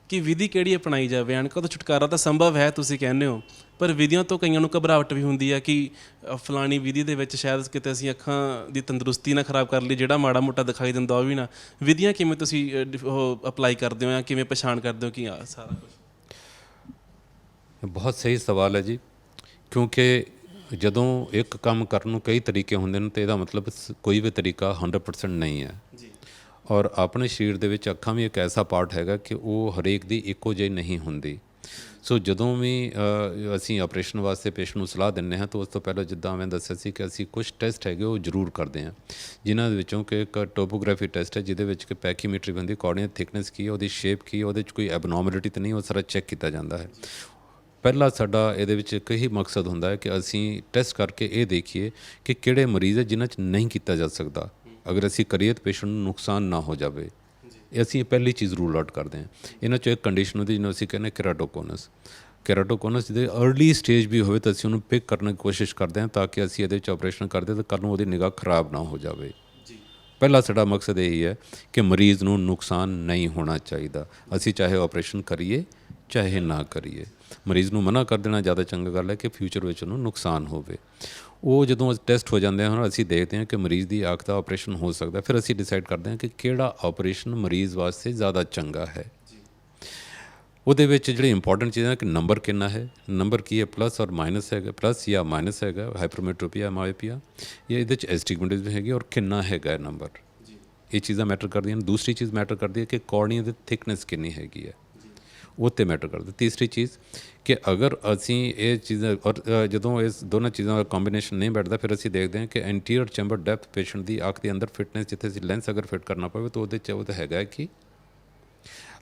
ਕਿ ਵਿਧੀ ਕਿਹੜੀ ਅਪਣਾਈ ਜਾਵੇ, ਅਣਖਾਂ ਤੋਂ ਛੁਟਕਾਰਾ ਤਾਂ ਸੰਭਵ ਹੈ ਤੁਸੀਂ ਕਹਿੰਦੇ ਹੋ, ਪਰ ਵਿਧੀਆਂ ਤੋਂ ਕਈਆਂ ਨੂੰ ਘਬਰਾਹਟ ਵੀ ਹੁੰਦੀ ਹੈ ਕਿ ਫਲਾਣੀ ਵਿਧੀ ਦੇ ਵਿੱਚ ਸ਼ਾਇਦ ਕਿਤੇ ਅਸੀਂ ਅੱਖਾਂ ਦੀ ਤੰਦਰੁਸਤੀ ਨਾ ਖਰਾਬ ਕਰ ਲਈ, ਜਿਹੜਾ ਮਾੜਾ ਮੋਟਾ ਦਿਖਾਈ ਦਿੰਦਾ ਉਹ ਵੀ ਨਾ। ਵਿਧੀਆਂ ਕਿਵੇਂ ਤੁਸੀਂ ਉਹ ਅਪਲਾਈ ਕਰਦੇ ਹੋ ਜਾਂ ਕਿਵੇਂ ਪਛਾਣ ਕਰਦੇ ਹੋ ਕਿ ਆ ਸਾਰਾ ਕੁਝ? ਬਹੁਤ ਸਹੀ ਸਵਾਲ ਹੈ ਜੀ, ਕਿਉਂਕਿ ਜਦੋਂ ਇੱਕ ਕੰਮ ਕਰਨ ਨੂੰ ਕਈ ਤਰੀਕੇ ਹੁੰਦੇ ਨੇ ਤਾਂ ਇਹਦਾ ਮਤਲਬ ਕੋਈ ਵੀ ਤਰੀਕਾ 100% ਨਹੀਂ ਹੈ ਜੀ। ਔਰ ਆਪਣੇ ਸਰੀਰ ਦੇ ਵਿੱਚ ਅੱਖਾਂ ਵੀ ਇੱਕ ਐਸਾ ਪਾਰਟ ਹੈਗਾ ਕਿ ਉਹ ਹਰੇਕ ਦੀ ਇੱਕੋ ਜਿਹੀ ਨਹੀਂ ਹੁੰਦੀ। ਸੋ ਜਦੋਂ ਵੀ ਅਸੀਂ ਆਪਰੇਸ਼ਨ ਵਾਸਤੇ ਪੇਸ਼ੈਂਟ ਨੂੰ ਸਲਾਹ ਦਿੰਦੇ ਹਾਂ ਤਾਂ ਉਸ ਤੋਂ ਪਹਿਲਾਂ ਜਿੱਦਾਂ ਮੈਂ ਦੱਸਿਆ ਸੀ ਕਿ ਅਸੀਂ ਕੁਝ ਟੈਸਟ ਹੈਗੇ ਉਹ ਜ਼ਰੂਰ ਕਰਦੇ ਹਾਂ, ਜਿਨ੍ਹਾਂ ਦੇ ਵਿੱਚੋਂ ਕਿ ਇੱਕ ਟੋਪੋਗ੍ਰਾਫੀ ਟੈਸਟ ਹੈ, ਜਿਹਦੇ ਵਿੱਚ ਕਿ ਪੈਕੀਮੀਟਰੀ ਹੁੰਦੀ, ਕੋਰਨੀਆ ਥਿਕਨੈਸ ਕੀ ਹੈ, ਉਹਦੀ ਸ਼ੇਪ ਕੀ ਹੈ, ਉਹਦੇ 'ਚ ਕੋਈ ਐਬਨੋਰਮੈਲਿਟੀ ਤਾਂ ਨਹੀਂ, ਉਹ ਸਾਰਾ ਚੈੱਕ ਕੀਤਾ ਜਾਂਦਾ ਹੈ। ਪਹਿਲਾ ਸਾਡਾ ਇਹਦੇ ਵਿੱਚ ਇੱਕ ਹੀ ਮਕਸਦ ਹੁੰਦਾ ਹੈ ਕਿ ਅਸੀਂ ਟੈਸਟ ਕਰਕੇ ਇਹ ਦੇਖੀਏ ਕਿ ਕਿਹੜੇ ਮਰੀਜ਼ ਹੈ ਜਿਨ੍ਹਾਂ 'ਚ ਨਹੀਂ ਕੀਤਾ ਜਾ ਸਕਦਾ। ਅਗਰ ਅਸੀਂ ਕਰੀਏ ਤਾਂ ਪੇਸ਼ੈਂਟ ਨੂੰ ਨੁਕਸਾਨ ਨਾ ਹੋ ਜਾਵੇ, ਇਹ ਅਸੀਂ ਪਹਿਲੀ ਚੀਜ਼ ਰੂਲ ਆਊਟ ਕਰਦੇ ਹਾਂ। ਇਹਨਾਂ 'ਚੋਂ ਇੱਕ ਕੰਡੀਸ਼ਨ ਹੁੰਦੀ ਜਿਹਨੂੰ ਅਸੀਂ ਕਹਿੰਦੇ ਕੈਰਾਟੋਕੋਨਸ ਜਿਹਦੇ ਅਰਲੀ ਸਟੇਜ ਵੀ ਹੋਵੇ ਤਾਂ ਅਸੀਂ ਉਹਨੂੰ ਪਿਕ ਕਰਨ ਦੀ ਕੋਸ਼ਿਸ਼ ਕਰਦੇ ਹਾਂ ਤਾਂ ਕਿ ਅਸੀਂ ਇਹਦੇ 'ਚ ਆਪਰੇਸ਼ਨ ਕਰਦੇ ਤਾਂ ਕੱਲ੍ਹ ਨੂੰ ਉਹਦੀ ਨਿਗਾਹ ਖਰਾਬ ਨਾ ਹੋ ਜਾਵੇ। ਪਹਿਲਾ ਸਾਡਾ ਮਕਸਦ ਇਹੀ ਹੈ ਕਿ ਮਰੀਜ਼ ਨੂੰ ਨੁਕਸਾਨ ਨਹੀਂ ਹੋਣਾ ਚਾਹੀਦਾ। ਅਸੀਂ ਚਾਹੇ ਆਪਰੇਸ਼ਨ ਕਰੀਏ ਚਾਹੇ ਨਾ ਕਰੀਏ, ਮਰੀਜ਼ ਨੂੰ ਮਨਾ ਕਰ ਦੇਣਾ ਜ਼ਿਆਦਾ ਚੰਗਾ ਗੱਲ ਹੈ ਕਿ ਫਿਊਚਰ ਵਿੱਚ ਉਹਨੂੰ ਨੁਕਸਾਨ ਹੋਵੇ। ਉਹ ਜਦੋਂ ਟੈਸਟ ਹੋ ਜਾਂਦੇ ਹਨ, ਅਸੀਂ ਦੇਖਦੇ ਹਾਂ ਕਿ ਮਰੀਜ਼ ਦੀ ਅੱਖ ਦਾ ਆਪਰੇਸ਼ਨ ਹੋ ਸਕਦਾ, ਫਿਰ ਅਸੀਂ ਡਿਸਾਈਡ ਕਰਦੇ ਹਾਂ ਕਿ ਕਿਹੜਾ ਆਪਰੇਸ਼ਨ ਮਰੀਜ਼ ਵਾਸਤੇ ਜ਼ਿਆਦਾ ਚੰਗਾ ਹੈ। ਉਹਦੇ ਵਿੱਚ ਜਿਹੜੀ ਇੰਪੋਰਟੈਂਟ ਚੀਜ਼ਾਂ ਕਿ ਨੰਬਰ ਕਿੰਨਾ ਹੈ, ਨੰਬਰ ਕੀ ਹੈ, ਪਲੱਸ ਔਰ ਮਾਈਨਸ ਹੈਗਾ, ਪਲੱਸ ਜਾਂ ਮਾਈਨਸ ਹੈਗਾ, ਹਾਈਪਰਮੈਟ੍ਰੋਪੀਆ ਮਾਇਓਪੀਆ, ਜਾਂ ਇਹਦੇ 'ਚ ਐਸਟਿਗਮੈਟਿਜ਼ਮ ਹੈਗੀ ਔਰ ਕਿੰਨਾ ਹੈਗਾ ਨੰਬਰ। ਇਹ ਚੀਜ਼ਾਂ ਮੈਟਰ ਕਰਦੀਆਂ ਨੇ। ਦੂਸਰੀ ਚੀਜ਼ ਮੈਟਰ ਕਰਦੀ ਹੈ ਕਿ ਕੋਰਨੀਆ ਦੀ ਥਿਕਨੈਸ ਕਿੰਨੀ ਹੈਗੀ ਹੈ, ਉਹ 'ਤੇ ਮੈਟਰ ਕਰਦਾ। ਤੀਸਰੀ ਚੀਜ਼ ਕਿ ਅਗਰ ਅਸੀਂ ਇਹ ਚੀਜ਼ਾਂ ਔਰ ਜਦੋਂ ਇਸ ਦੋਨਾਂ ਚੀਜ਼ਾਂ ਦਾ ਕੰਬੀਨੇਸ਼ਨ ਨਹੀਂ ਬੈਠਦਾ, ਫਿਰ ਅਸੀਂ ਦੇਖਦੇ ਹਾਂ ਕਿ ਐਂਟੀਰੀਅਰ ਚੈਂਬਰ ਡੈਪਥ ਪੇਸ਼ੈਂਟ ਦੀ ਅੱਖ ਦੇ ਅੰਦਰ ਫਿਟਨੈਸ, ਜਿੱਥੇ ਅਸੀਂ ਲੈਂਸ ਅਗਰ ਫਿਟ ਕਰਨਾ ਪਵੇ ਤਾਂ ਉਹਦੇ 'ਚ ਉਹ ਤਾਂ ਹੈਗਾ ਕਿ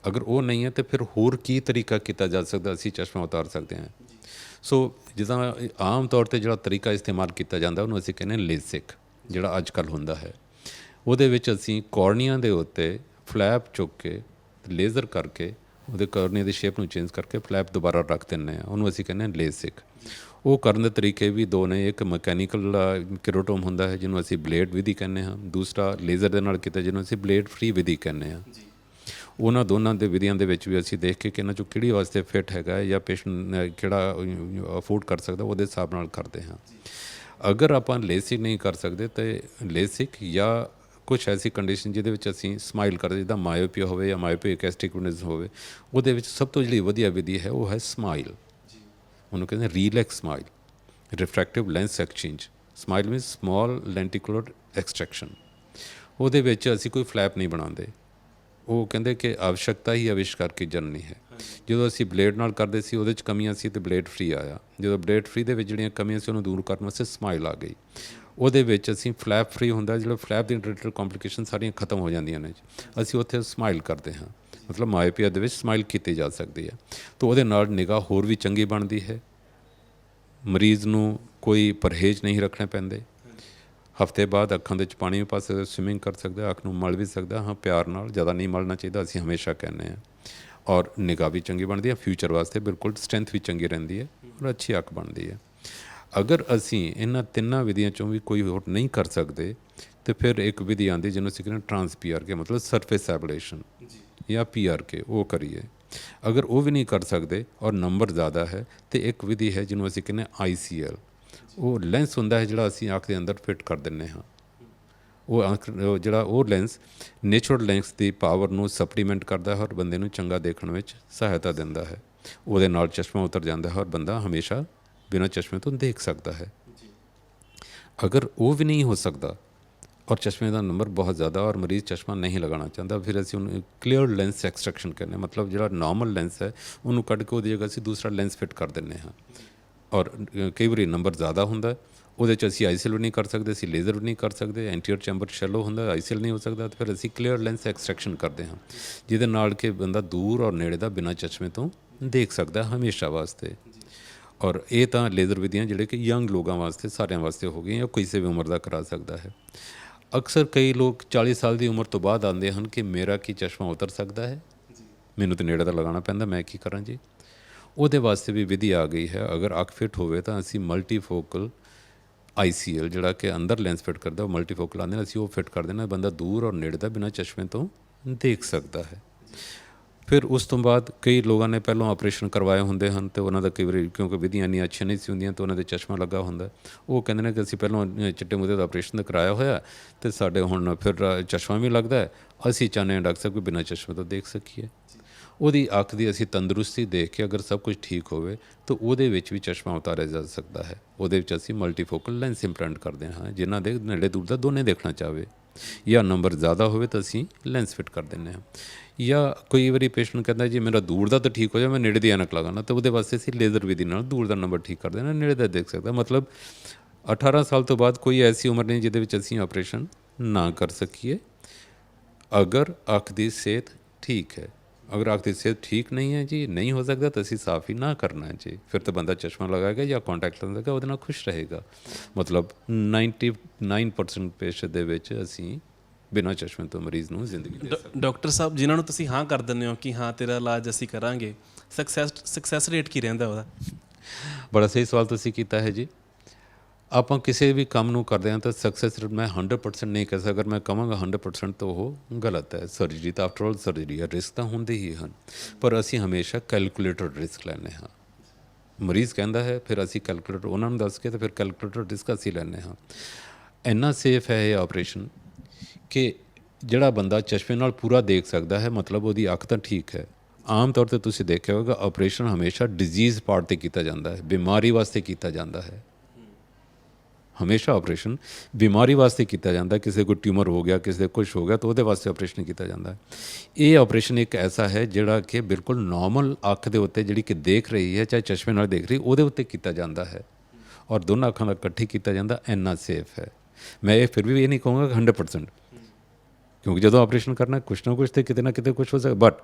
ਅਗਰ ਉਹ ਨਹੀਂ ਹੈ ਤਾਂ ਫਿਰ ਹੋਰ ਕੀ ਤਰੀਕਾ ਕੀਤਾ ਜਾ ਸਕਦਾ, ਅਸੀਂ ਚਸ਼ਮਾ ਉਤਾਰ ਸਕਦੇ ਹਾਂ। ਸੋ ਜਿੱਦਾਂ ਆਮ ਤੌਰ 'ਤੇ ਜਿਹੜਾ ਤਰੀਕਾ ਇਸਤੇਮਾਲ ਕੀਤਾ ਜਾਂਦਾ ਉਹਨੂੰ ਅਸੀਂ ਕਹਿੰਦੇ ਹਾਂ ਲੇਸਿਕ, ਜਿਹੜਾ ਅੱਜ ਕੱਲ੍ਹ ਹੁੰਦਾ ਹੈ। ਉਹਦੇ ਵਿੱਚ ਅਸੀਂ ਕੋਰਨੀਆ ਦੇ ਉੱਤੇ ਫਲੈਪ ਚੁੱਕ ਕੇ ਲੇਜ਼ਰ ਕਰਕੇ ਉਹਦੇ ਕੋਰਨੀਆ ਦੀ ਸ਼ੇਪ ਨੂੰ ਚੇਂਜ ਕਰਕੇ ਫਲੈਪ ਦੁਬਾਰਾ ਰੱਖ ਦਿੰਦੇ ਹਾਂ, ਉਹਨੂੰ ਅਸੀਂ ਕਹਿੰਦੇ ਹਾਂ ਲੇਸਿਕ। ਉਹ ਕਰਨ ਦੇ ਤਰੀਕੇ ਵੀ ਦੋ ਨੇ, ਇੱਕ ਮਕੈਨੀਕਲ ਕਿਰੋਟੋਮ ਹੁੰਦਾ ਹੈ ਜਿਹਨੂੰ ਅਸੀਂ ਬਲੇਡ ਵਿਧੀ ਕਹਿੰਦੇ ਹਾਂ, ਦੂਸਰਾ ਲੇਜ਼ਰ ਦੇ ਨਾਲ ਕੀਤਾ ਜਿਹਨੂੰ ਅਸੀਂ ਬਲੇਡ ਫ੍ਰੀ ਵਿਧੀ ਕਹਿੰਦੇ ਹਾਂ। ਉਹਨਾਂ ਦੋਨਾਂ ਦੇ ਵਿਧੀਆਂ ਦੇ ਵਿੱਚ ਵੀ ਅਸੀਂ ਦੇਖ ਕੇ ਕਿ ਇਹਨਾਂ 'ਚੋਂ ਕਿਹੜੀ ਵਾਸਤੇ ਫਿੱਟ ਹੈਗਾ ਜਾਂ ਪੇਸ਼ੈਂਟ ਕਿਹੜਾ ਅਫੋਰਡ ਕਰ ਸਕਦਾ, ਉਹਦੇ ਹਿਸਾਬ ਨਾਲ ਕਰਦੇ ਹਾਂ। ਅਗਰ ਆਪਾਂ ਲੇਸਿਕ ਨਹੀਂ ਕਰ ਸਕਦੇ ਤਾਂ ਲੇਸਿਕ ਜਾਂ ਕੁਛ ਐਸੀ ਕੰਡੀਸ਼ਨ ਜਿਹਦੇ ਵਿੱਚ ਅਸੀਂ ਸਮਾਈਲ ਕਰਦੇ, ਜਿੱਦਾਂ ਮਾਇਓਪੀਆ ਹੋਵੇ ਜਾਂ ਮਾਇਓਪਿਕ ਐਸਟਿਗਮੈਟਿਜ਼ਮ ਹੋਵੇ, ਉਹਦੇ ਵਿੱਚ ਸਭ ਤੋਂ ਜਿਹੜੀ ਵਧੀਆ ਵਿਧੀ ਹੈ ਉਹ ਹੈ ਸਮਾਈਲ। ਉਹਨੂੰ ਕਹਿੰਦੇ relax smile, refractive lens exchange. Smile means small lenticular extraction. ਉਹਦੇ ਵਿੱਚ ਅਸੀਂ ਕੋਈ ਫਲੈਪ ਨਹੀਂ ਬਣਾਉਂਦੇ। ਉਹ ਕਹਿੰਦੇ ਕਿ ਆਵਸ਼ਕਤਾ ਹੀ ਆਵਿਸ਼ਕਾਰ ਕੀ ਜਨਨੀ ਹੈ। ਜਦੋਂ ਅਸੀਂ ਬਲੇਡ ਨਾਲ ਕਰਦੇ ਸੀ ਉਹਦੇ 'ਚ ਕਮੀਆਂ ਸੀ ਤੇ ਬਲੇਡ ਫ੍ਰੀ ਆਇਆ। ਜਦੋਂ ਬਲੇਡ ਫ੍ਰੀ ਦੇ ਵਿੱਚ ਜਿਹੜੀਆਂ ਕਮੀਆਂ ਸੀ ਉਹਨੂੰ ਦੂਰ ਕਰਨ ਵਾਸਤੇ ਸਮਾਈਲ ਆ ਗਈ। ਉਹਦੇ ਵਿੱਚ ਅਸੀਂ ਫਲੈਪ ਫ੍ਰੀ ਹੁੰਦਾ, ਜਿਹੜਾ ਫਲੈਪ ਦੀ ਰਿਲੇਟਡ ਕੰਪਲੀਕੇਸ਼ਨ ਸਾਰੀਆਂ ਖਤਮ ਹੋ ਜਾਂਦੀਆਂ ਨੇ, ਅਸੀਂ ਉੱਥੇ ਸਮਾਈਲ ਕਰਦੇ ਹਾਂ। ਮਤਲਬ ਮਾਇਓਪੀਆ ਦੇ ਵਿੱਚ ਸਮਾਈਲ ਕੀਤੀ ਜਾ ਸਕਦੀ ਹੈ। ਤਾਂ ਉਹਦੇ ਨਾਲ ਨਿਗਾਹ ਹੋਰ ਵੀ ਚੰਗੀ ਬਣਦੀ ਹੈ। ਮਰੀਜ਼ ਨੂੰ ਕੋਈ ਪਰਹੇਜ਼ ਨਹੀਂ ਰੱਖਣੇ ਪੈਂਦੇ। ਹਫ਼ਤੇ ਬਾਅਦ ਅੱਖਾਂ ਦੇ ਵਿੱਚ ਪਾਣੀ ਵੀ ਪਾ ਸਕਦਾ, ਸਵਿਮਿੰਗ ਕਰ ਸਕਦਾ, ਅੱਖ ਨੂੰ ਮਲ ਵੀ ਸਕਦਾ। ਹਾਂ, ਪਿਆਰ ਨਾਲ, ਜ਼ਿਆਦਾ ਨਹੀਂ ਮਲਣਾ ਚਾਹੀਦਾ, ਅਸੀਂ ਹਮੇਸ਼ਾ ਕਹਿੰਦੇ ਹਾਂ। ਔਰ ਨਿਗਾਹ ਵੀ ਚੰਗੀ ਬਣਦੀ ਹੈ, ਫਿਊਚਰ ਵਾਸਤੇ ਬਿਲਕੁਲ ਸਟਰੈਂਥ ਵੀ ਚੰਗੀ ਰਹਿੰਦੀ ਹੈ ਔਰ ਅੱਛੀ ਅੱਖ ਬਣਦੀ ਹੈ। ਅਗਰ ਅਸੀਂ ਇਹਨਾਂ ਤਿੰਨਾਂ ਵਿਧੀਆਂ 'ਚੋਂ ਵੀ ਕੋਈ ਹੋਰ ਨਹੀਂ ਕਰ ਸਕਦੇ ਤਾਂ ਫਿਰ ਇੱਕ ਵਿਧੀ ਆਉਂਦੀ ਜਿਹਨੂੰ ਅਸੀਂ ਕਹਿੰਦੇ ਟਰਾਂਸ PRK, ਮਤਲਬ ਸਰਫੇਸ ਐਬਲੇਸ਼ਨ ਜਾਂ PRK, ਉਹ ਕਰੀਏ। ਅਗਰ ਉਹ ਵੀ ਨਹੀਂ ਕਰ ਸਕਦੇ ਔਰ ਨੰਬਰ ਜ਼ਿਆਦਾ ਹੈ ਤਾਂ ਇੱਕ ਵਿਧੀ ਹੈ ਜਿਹਨੂੰ ਅਸੀਂ ਕਹਿੰਦੇ ICL। ਉਹ ਲੈਂਸ ਹੁੰਦਾ ਹੈ ਜਿਹੜਾ ਅਸੀਂ ਅੱਖ ਦੇ ਅੰਦਰ ਫਿੱਟ ਕਰ ਦਿੰਦੇ ਹਾਂ। ਉਹ ਲੈਂਸ ਨੇਚੁਰਲ ਲੈਂਸ ਦੀ ਪਾਵਰ ਨੂੰ ਸਪਲੀਮੈਂਟ ਕਰਦਾ ਹੈ ਔਰ ਬੰਦੇ ਨੂੰ ਚੰਗਾ ਦੇਖਣ ਵਿੱਚ ਸਹਾਇਤਾ ਦਿੰਦਾ ਹੈ। ਉਹਦੇ ਨਾਲ ਚਸ਼ਮਾ ਉਤਰ ਜਾਂਦਾ ਹੈ ਔਰ ਬੰਦਾ ਹਮੇਸ਼ਾ ਬਿਨਾਂ ਚਸ਼ਮੇ ਤੋਂ ਦੇਖ ਸਕਦਾ ਹੈ। ਅਗਰ ਉਹ ਵੀ ਨਹੀਂ ਹੋ ਸਕਦਾ ਔਰ ਚਸ਼ਮੇ ਦਾ ਨੰਬਰ ਬਹੁਤ ਜ਼ਿਆਦਾ ਔਰ ਮਰੀਜ਼ ਚਸ਼ਮਾ ਨਹੀਂ ਲਗਾਉਣਾ ਚਾਹੁੰਦਾ, ਫਿਰ ਅਸੀਂ ਉਹਨੂੰ ਕਲੀਅਰ ਲੈਂਸ ਐਕਸਟ੍ਰੈਕਸ਼ਨ ਕਹਿੰਦੇ ਹਾਂ। ਮਤਲਬ ਜਿਹੜਾ ਨਾਰਮਲ ਲੈਂਸ ਹੈ ਉਹਨੂੰ ਕੱਢ ਕੇ ਉਹਦੀ ਜਗ੍ਹਾ ਅਸੀਂ ਦੂਸਰਾ ਲੈਂਸ ਫਿੱਟ ਕਰ ਦਿੰਦੇ ਹਾਂ। ਔਰ ਕਈ ਵਾਰੀ ਨੰਬਰ ਜ਼ਿਆਦਾ ਹੁੰਦਾ, ਉਹਦੇ 'ਚ ਅਸੀਂ ICL ਵੀ ਨਹੀਂ ਕਰ ਸਕਦੇ, ਅਸੀਂ ਲੇਜ਼ਰ ਵੀ ਨਹੀਂ ਕਰ ਸਕਦੇ। ਐਂਟੀਰੀਅਰ ਚੈਂਬਰ ਸ਼ੈਲੋ ਹੁੰਦਾ, ICL ਨਹੀਂ ਹੋ ਸਕਦਾ, ਤਾਂ ਫਿਰ ਅਸੀਂ ਕਲੀਅਰ ਲੈਂਸ ਐਕਸਟ੍ਰੈਕਸ਼ਨ ਕਰਦੇ ਹਾਂ, ਜਿਹਦੇ ਨਾਲ ਕਿ ਬੰਦਾ ਦੂਰ ਔਰ ਨੇੜੇ ਦਾ ਬਿਨਾਂ ਚਸ਼ਮੇ ਤੋਂ ਦੇਖ ਸਕਦਾ ਹਮੇਸ਼ਾ ਵਾਸਤੇ। ਔਰ ਇਹ ਤਾਂ ਲੇਜ਼ਰ ਵਿਧੀਆਂ ਜਿਹੜੇ ਕਿ ਯੰਗ ਲੋਕਾਂ ਵਾਸਤੇ, ਸਾਰਿਆਂ ਵਾਸਤੇ ਹੋ ਗਈਆਂ, ਜਾਂ ਕਿਸੇ ਵੀ ਉਮਰ ਦਾ ਕਰਾ ਸਕਦਾ ਹੈ। ਅਕਸਰ ਕਈ ਲੋਕ 40 ਸਾਲ ਦੀ ਉਮਰ ਤੋਂ ਬਾਅਦ ਆਉਂਦੇ ਹਨ ਕਿ ਮੇਰਾ ਕੀ ਚਸ਼ਮਾ ਉਤਰ ਸਕਦਾ ਹੈ, ਮੈਨੂੰ ਤਾਂ ਨੇੜੇ ਦਾ ਲਗਾਉਣਾ ਪੈਂਦਾ, ਮੈਂ ਕੀ ਕਰਾਂ ਜੀ। ਉਹਦੇ ਵਾਸਤੇ ਵੀ ਵਿਧੀ ਆ ਗਈ ਹੈ। ਅਗਰ ਅੱਖ ਫਿੱਟ ਹੋਵੇ ਤਾਂ ਅਸੀਂ ਮਲਟੀਫੋਕਲ ICL, ਜਿਹੜਾ ਕਿ ਅੰਦਰ ਲੈਂਸ ਫਿੱਟ ਕਰਦਾ, ਉਹ ਮਲਟੀਫੋਕਲ ਆਉਂਦੇ ਨੇ, ਅਸੀਂ ਉਹ ਫਿੱਟ ਕਰ ਦੇਣਾ, ਬੰਦਾ ਦੂਰ ਔਰ ਨੇੜੇ ਦਾ ਬਿਨਾਂ ਚਸ਼ਮੇ ਤੋਂ ਦੇਖ ਸਕਦਾ ਹੈ। ਫਿਰ ਉਸ ਤੋਂ ਬਾਅਦ ਕਈ ਲੋਕਾਂ ਨੇ ਪਹਿਲਾਂ ਆਪਰੇਸ਼ਨ ਕਰਵਾਏ ਹੁੰਦੇ ਹਨ ਅਤੇ ਉਹਨਾਂ ਦਾ ਕਈ ਵਾਰੀ ਕਿਉਂਕਿ ਵਿਧੀਆਂ ਇੰਨੀਆਂ ਅੱਛੀਆਂ ਨਹੀਂ ਸੀ ਹੁੰਦੀਆਂ ਤਾਂ ਉਹਨਾਂ ਦੇ ਚਸ਼ਮਾ ਲੱਗਾ ਹੁੰਦਾ। ਉਹ ਕਹਿੰਦੇ ਨੇ ਕਿ ਅਸੀਂ ਪਹਿਲਾਂ ਚਿੱਟੇ ਮੂੰਹ ਦਾ ਆਪਰੇਸ਼ਨ ਕਰਾਇਆ ਹੋਇਆ ਅਤੇ ਸਾਡੇ ਹੁਣ ਫਿਰ ਚਸ਼ਮਾ ਵੀ ਲੱਗਦਾ ਹੈ, ਅਸੀਂ ਚਾਹੁੰਦੇ ਹਾਂ ਡਾਕਟਰ ਸਾਹਿਬ ਕਿ ਬਿਨਾਂ ਚਸ਼ਮੇ ਤੋਂ ਦੇਖ ਸਕੀਏ। ਉਹਦੀ ਅੱਖ ਦੀ ਅਸੀਂ ਤੰਦਰੁਸਤੀ ਦੇਖ ਕੇ ਅਗਰ ਸਭ ਕੁਝ ਠੀਕ ਹੋਵੇ ਤਾਂ ਉਹਦੇ ਵਿੱਚ ਵੀ ਚਸ਼ਮਾ ਉਤਾਰਿਆ ਜਾ ਸਕਦਾ ਹੈ। ਉਹਦੇ ਵਿੱਚ ਅਸੀਂ ਮਲਟੀਫੋਕਲ ਲੈਂਸ ਇੰਪਲਾਂਟ ਕਰਦੇ ਹਾਂ, ਜਿਨ੍ਹਾਂ ਦੇ ਨੇੜੇ ਦੂਰ ਦਾ ਦੋਨੇ ਦੇਖਣਾ ਚਾਹਵੇ, ਜਾਂ ਨੰਬਰ ਜ਼ਿਆਦਾ ਹੋਵੇ ਤਾਂ ਅਸੀਂ ਲੈਂਸ ਫਿੱਟ ਕਰ ਦਿੰਦੇ ਹਾਂ। ਜਾਂ ਕਈ ਵਾਰੀ ਪੇਸ਼ੈਂਟ ਕਹਿੰਦਾ ਜੀ ਮੇਰਾ ਦੂਰ ਦਾ ਤਾਂ ਠੀਕ ਹੋ ਜਾਏ, ਮੈਂ ਨੇੜੇ ਦੀ ਐਨਕ ਲਗਾਉਣਾ, ਤਾਂ ਉਹਦੇ ਵਾਸਤੇ ਅਸੀਂ ਲੇਜ਼ਰ ਵਿਧੀ ਨਾਲ ਦੂਰ ਦਾ ਨੰਬਰ ਠੀਕ ਕਰ ਦੇਣਾ, ਨੇੜੇ ਦਾ ਦੇਖ ਸਕਦਾ। ਮਤਲਬ 18 ਸਾਲ ਤੋਂ ਬਾਅਦ ਕੋਈ ਐਸੀ ਉਮਰ ਨਹੀਂ ਜਿਹਦੇ ਵਿੱਚ ਅਸੀਂ ਆਪਰੇਸ਼ਨ ਨਾ ਕਰ ਸਕੀਏ, ਅਗਰ ਅੱਖ ਦੀ ਸਿਹਤ ਠੀਕ ਹੈ। ਅਗਰ ਅੱਖ ਦੀ ਸਿਹਤ ਠੀਕ ਨਹੀਂ ਹੈ ਜੀ, ਨਹੀਂ ਹੋ ਸਕਦਾ, ਤਾਂ ਅਸੀਂ ਸਾਫ਼ ਹੀ ਨਾ ਕਰਨਾ ਜੀ। ਫਿਰ ਤਾਂ ਬੰਦਾ ਚਸ਼ਮਾ ਲਗਾਏਗਾ ਜਾਂ ਕੰਟੈਕਟ ਲਗਾਏਗਾ, ਉਹਦੇ ਨਾਲ ਖੁਸ਼ ਰਹੇਗਾ। ਮਤਲਬ 99% ਪੇਸ਼ੈਂਟ ਦੇ ਵਿੱਚ ਅਸੀਂ ਬਿਨਾਂ ਚਸ਼ਮੇ ਤੋਂ ਮਰੀਜ਼ ਨੂੰ ਜ਼ਿੰਦਗੀ ਦੇ ਸਕਦੇ। ਡਾਕਟਰ ਸਾਹਿਬ, ਜਿਨ੍ਹਾਂ ਨੂੰ ਤੁਸੀਂ ਹਾਂ ਕਰ ਦਿੰਦੇ ਹੋ ਕਿ ਹਾਂ ਤੇਰਾ ਇਲਾਜ ਅਸੀਂ ਕਰਾਂਗੇ, ਸਕਸੈਸ ਰੇਟ ਕੀ ਰਹਿੰਦਾ ਉਹਦਾ? ਬੜਾ ਸਹੀ ਸਵਾਲ ਤੁਸੀਂ ਕੀਤਾ ਹੈ ਜੀ। ਆਪਾਂ ਕਿਸੇ ਵੀ ਕੰਮ ਨੂੰ ਕਰਦੇ ਹਾਂ ਤਾਂ ਸਕਸੈਸ ਰੇਟ ਮੈਂ 100% ਨਹੀਂ ਕਹਿ ਸਕਦਾ। ਅਗਰ ਮੈਂ ਕਹਾਂਗਾ 100% ਤਾਂ ਉਹ ਗਲਤ ਹੈ। ਸਰਜਰੀ ਤਾਂ ਆਫਟਰ ਆਲ ਸਰਜਰੀ ਹੈ, ਰਿਸਕ ਤਾਂ ਹੁੰਦੇ ਹੀ ਹਨ, ਪਰ ਅਸੀਂ ਹਮੇਸ਼ਾ ਕੈਲਕੂਲੇਟਡ ਰਿਸਕ ਲੈਂਦੇ ਹਾਂ। ਮਰੀਜ਼ ਕਹਿੰਦਾ ਹੈ, ਫਿਰ ਅਸੀਂ ਕੈਲਕੂਲੇਟਰ ਉਹਨਾਂ ਨੂੰ ਦੱਸ ਕੇ ਤਾਂ ਫਿਰ ਕੈਲਕੂਲੇਟਡ ਰਿਸਕ ਅਸੀਂ ਲੈਂਦੇ ਹਾਂ। ਇੰਨਾ ਸੇਫ ਹੈ ਇਹ ਆਪਰੇਸ਼ਨ ਕਿ ਜਿਹੜਾ ਬੰਦਾ ਚਸ਼ਮੇ ਨਾਲ ਪੂਰਾ ਦੇਖ ਸਕਦਾ ਹੈ, ਮਤਲਬ ਉਹਦੀ ਅੱਖ ਤਾਂ ਠੀਕ ਹੈ, ਆਮ ਤੌਰ ਤੇ ਤੁਸੀਂ ਦੇਖਿਆ ਹੋਵੇਗਾ ਆਪਰੇਸ਼ਨ ਹਮੇਸ਼ਾ ਡਿਜ਼ੀਜ਼ ਪਾਰਟ ਤੇ ਕੀਤਾ ਜਾਂਦਾ ਹੈ, ਬਿਮਾਰੀ ਵਾਸਤੇ ਕੀਤਾ ਜਾਂਦਾ ਹੈ। ਹਮੇਸ਼ਾ ਆਪਰੇਸ਼ਨ ਬਿਮਾਰੀ ਵਾਸਤੇ ਕੀਤਾ ਜਾਂਦਾ, ਕਿਸੇ ਕੋਈ ਟਿਊਮਰ ਹੋ ਗਿਆ, ਕਿਸੇ ਦੇ ਕੁਛ ਹੋ ਗਿਆ ਤਾਂ ਉਹਦੇ ਵਾਸਤੇ ਆਪਰੇਸ਼ਨ ਕੀਤਾ ਜਾਂਦਾ ਹੈ। ਇਹ ਆਪਰੇਸ਼ਨ ਇੱਕ ਐਸਾ ਹੈ ਜਿਹੜਾ ਕਿ ਬਿਲਕੁਲ ਨਾਰਮਲ ਅੱਖ ਦੇ ਉੱਤੇ ਜਿਹੜੀ ਕਿ ਦੇਖ ਰਹੀ ਹੈ, ਚਾਹੇ ਚਸ਼ਮੇ ਨਾਲ ਦੇਖ ਰਹੀ, ਉਹਦੇ ਉੱਤੇ ਕੀਤਾ ਜਾਂਦਾ ਹੈ ਔਰ ਦੋਨਾਂ ਅੱਖਾਂ ਨਾਲ ਇਕੱਠੇ ਕੀਤਾ ਜਾਂਦਾ, ਇੰਨਾ ਸੇਫ ਹੈ। ਮੈਂ ਇਹ ਫਿਰ ਵੀ ਇਹ ਨਹੀਂ ਕਹੂੰਗਾ 100%, ਕਿਉਂਕਿ ਜਦੋਂ ਆਪਰੇਸ਼ਨ ਕਰਨਾ ਕੁਛ ਨਾ ਕੁਛ ਤੇ ਕਿਤੇ ਨਾ ਕਿਤੇ ਕੁਛ ਹੋ ਸਕਦਾ, but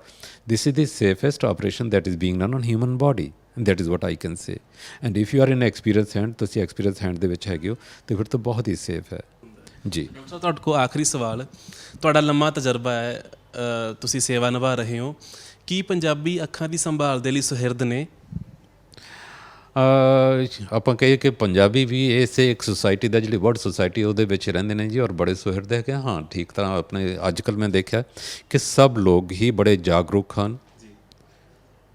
this is the safest operation that is being done on human body, that is what I can say. And if you are in experience hand, ਤੁਸੀਂ ਐਕਸਪੀਰੀਅੰਸ ਹੈਂਡ ਦੇ ਵਿੱਚ ਹੈਗੇ ਹੋ ਤੇ ਫਿਰ ਤਾਂ ਬਹੁਤ ਹੀ ਸੇਫ ਹੈ ਜੀ। ਡਾਕਟਰ ਸਾਹਿਬ ਤੁਹਾਡੇ ਕੋਲ ਆਖਰੀ ਸਵਾਲ, ਤੁਹਾਡਾ ਲੰਮਾ ਤਜਰਬਾ ਹੈ, ਤੁਸੀਂ ਸੇਵਾ ਨਿਭਾ ਰਹੇ ਹੋ, ਕੀ ਪੰਜਾਬੀ ਅੱਖਾਂ ਦੀ ਸੰਭਾਲ ਦੇ ਲਈ ਸੁਹਿਰਦ ਨੇ? ਆਪਾਂ ਕਹੀਏ ਕਿ ਪੰਜਾਬੀ ਵੀ ਇਸੇ ਇੱਕ ਸੁਸਾਇਟੀ ਦਾ, ਜਿਹੜੀ ਵਰਲਡ ਸੁਸਾਇਟੀ ਉਹਦੇ ਵਿੱਚ ਰਹਿੰਦੇ ਨੇ ਜੀ, ਔਰ ਬੜੇ ਸੁਹਿਰਦ ਹੈਗੇ। ਹਾਂ, ਠੀਕ ਤਰ੍ਹਾਂ ਆਪਣੇ ਅੱਜ ਕੱਲ੍ਹ ਮੈਂ ਦੇਖਿਆ ਕਿ ਸਭ ਲੋਕ ਹੀ ਬੜੇ ਜਾਗਰੂਕ ਹਨ,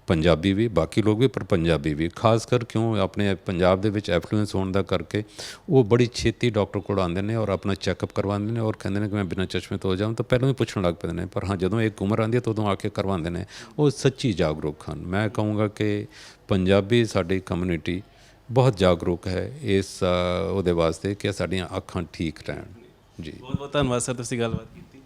ਪੰਜਾਬੀ ਵੀ, ਬਾਕੀ ਲੋਕ ਵੀ, ਪਰ ਪੰਜਾਬੀ ਵੀ ਖਾਸ ਕਰ, ਕਿਉਂ ਆਪਣੇ ਪੰਜਾਬ ਦੇ ਵਿੱਚ ਐਫਲੂਐਂਸ ਹੋਣ ਦਾ ਕਰਕੇ ਉਹ ਬੜੀ ਛੇਤੀ ਡਾਕਟਰ ਕੋਲ ਆਉਂਦੇ ਨੇ ਔਰ ਆਪਣਾ ਚੈੱਕਅਪ ਕਰਵਾਉਂਦੇ ਨੇ ਔਰ ਕਹਿੰਦੇ ਨੇ ਕਿ ਮੈਂ ਬਿਨਾਂ ਚਸ਼ਮੇ ਤੋਂ ਹੋ ਜਾਵਾਂ, ਤਾਂ ਪਹਿਲਾਂ ਵੀ ਪੁੱਛਣ ਲੱਗ ਪੈਂਦੇ ਨੇ, ਪਰ ਹਾਂ ਜਦੋਂ ਇੱਕ ਉਮਰ ਆਉਂਦੀ ਹੈ ਤਾਂ ਉਦੋਂ ਆ ਕੇ ਕਰਵਾਉਂਦੇ ਨੇ। ਉਹ ਸੱਚੀ ਜਾਗਰੂਕ ਹਨ। ਮੈਂ ਕਹੂੰਗਾ ਕਿ ਪੰਜਾਬੀ ਸਾਡੀ ਕਮਿਊਨਿਟੀ ਬਹੁਤ ਜਾਗਰੂਕ ਹੈ ਇਸ ਉਹਦੇ ਵਾਸਤੇ ਕਿ ਸਾਡੀਆਂ ਅੱਖਾਂ ਠੀਕ ਰਹਿਣ ਜੀ। ਬਹੁਤ ਬਹੁਤ ਧੰਨਵਾਦ ਸਰ, ਤੁਸੀਂ ਗੱਲਬਾਤ ਕੀਤੀ।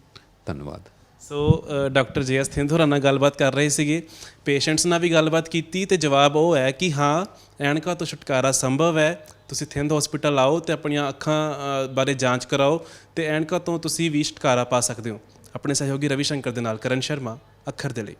ਧੰਨਵਾਦ। So doctor ਜੇ.ਐਸ. ਥਿੰਦ ਹੋਰਾਂ ਨਾਲ ਗੱਲਬਾਤ ਕਰ ਰਹੇ ਸੀਗੇ, ਪੇਸ਼ੈਂਟਸ ਨਾਲ ਵੀ ਗੱਲਬਾਤ ਕੀਤੀ ਤੇ ਜਵਾਬ ਉਹ ਹੈ ਕਿ ਹਾਂ, ਐਨਕਾਂ ਤੋਂ ਛੁਟਕਾਰਾ ਸੰਭਵ ਹੈ। ਤੁਸੀਂ ਥਿੰਦ ਹਸਪੀਟਲ ਆਓ ਤੇ ਆਪਣੀਆਂ ਅੱਖਾਂ ਬਾਰੇ ਜਾਂਚ ਕਰਾਓ ਤੇ ਐਨਕਾਂ ਤੋਂ ਤੁਸੀਂ ਵੀ ਛੁਟਕਾਰਾ ਪਾ ਸਕਦੇ ਹੋ। ਆਪਣੇ ਸਹਿਯੋਗੀ ਰਵੀ ਸ਼ੰਕਰ ਦੇ ਨਾਲ ਕਰਨ ਸ਼ਰਮਾ, ਅੱਖਰ ਦੇ ਲਈ।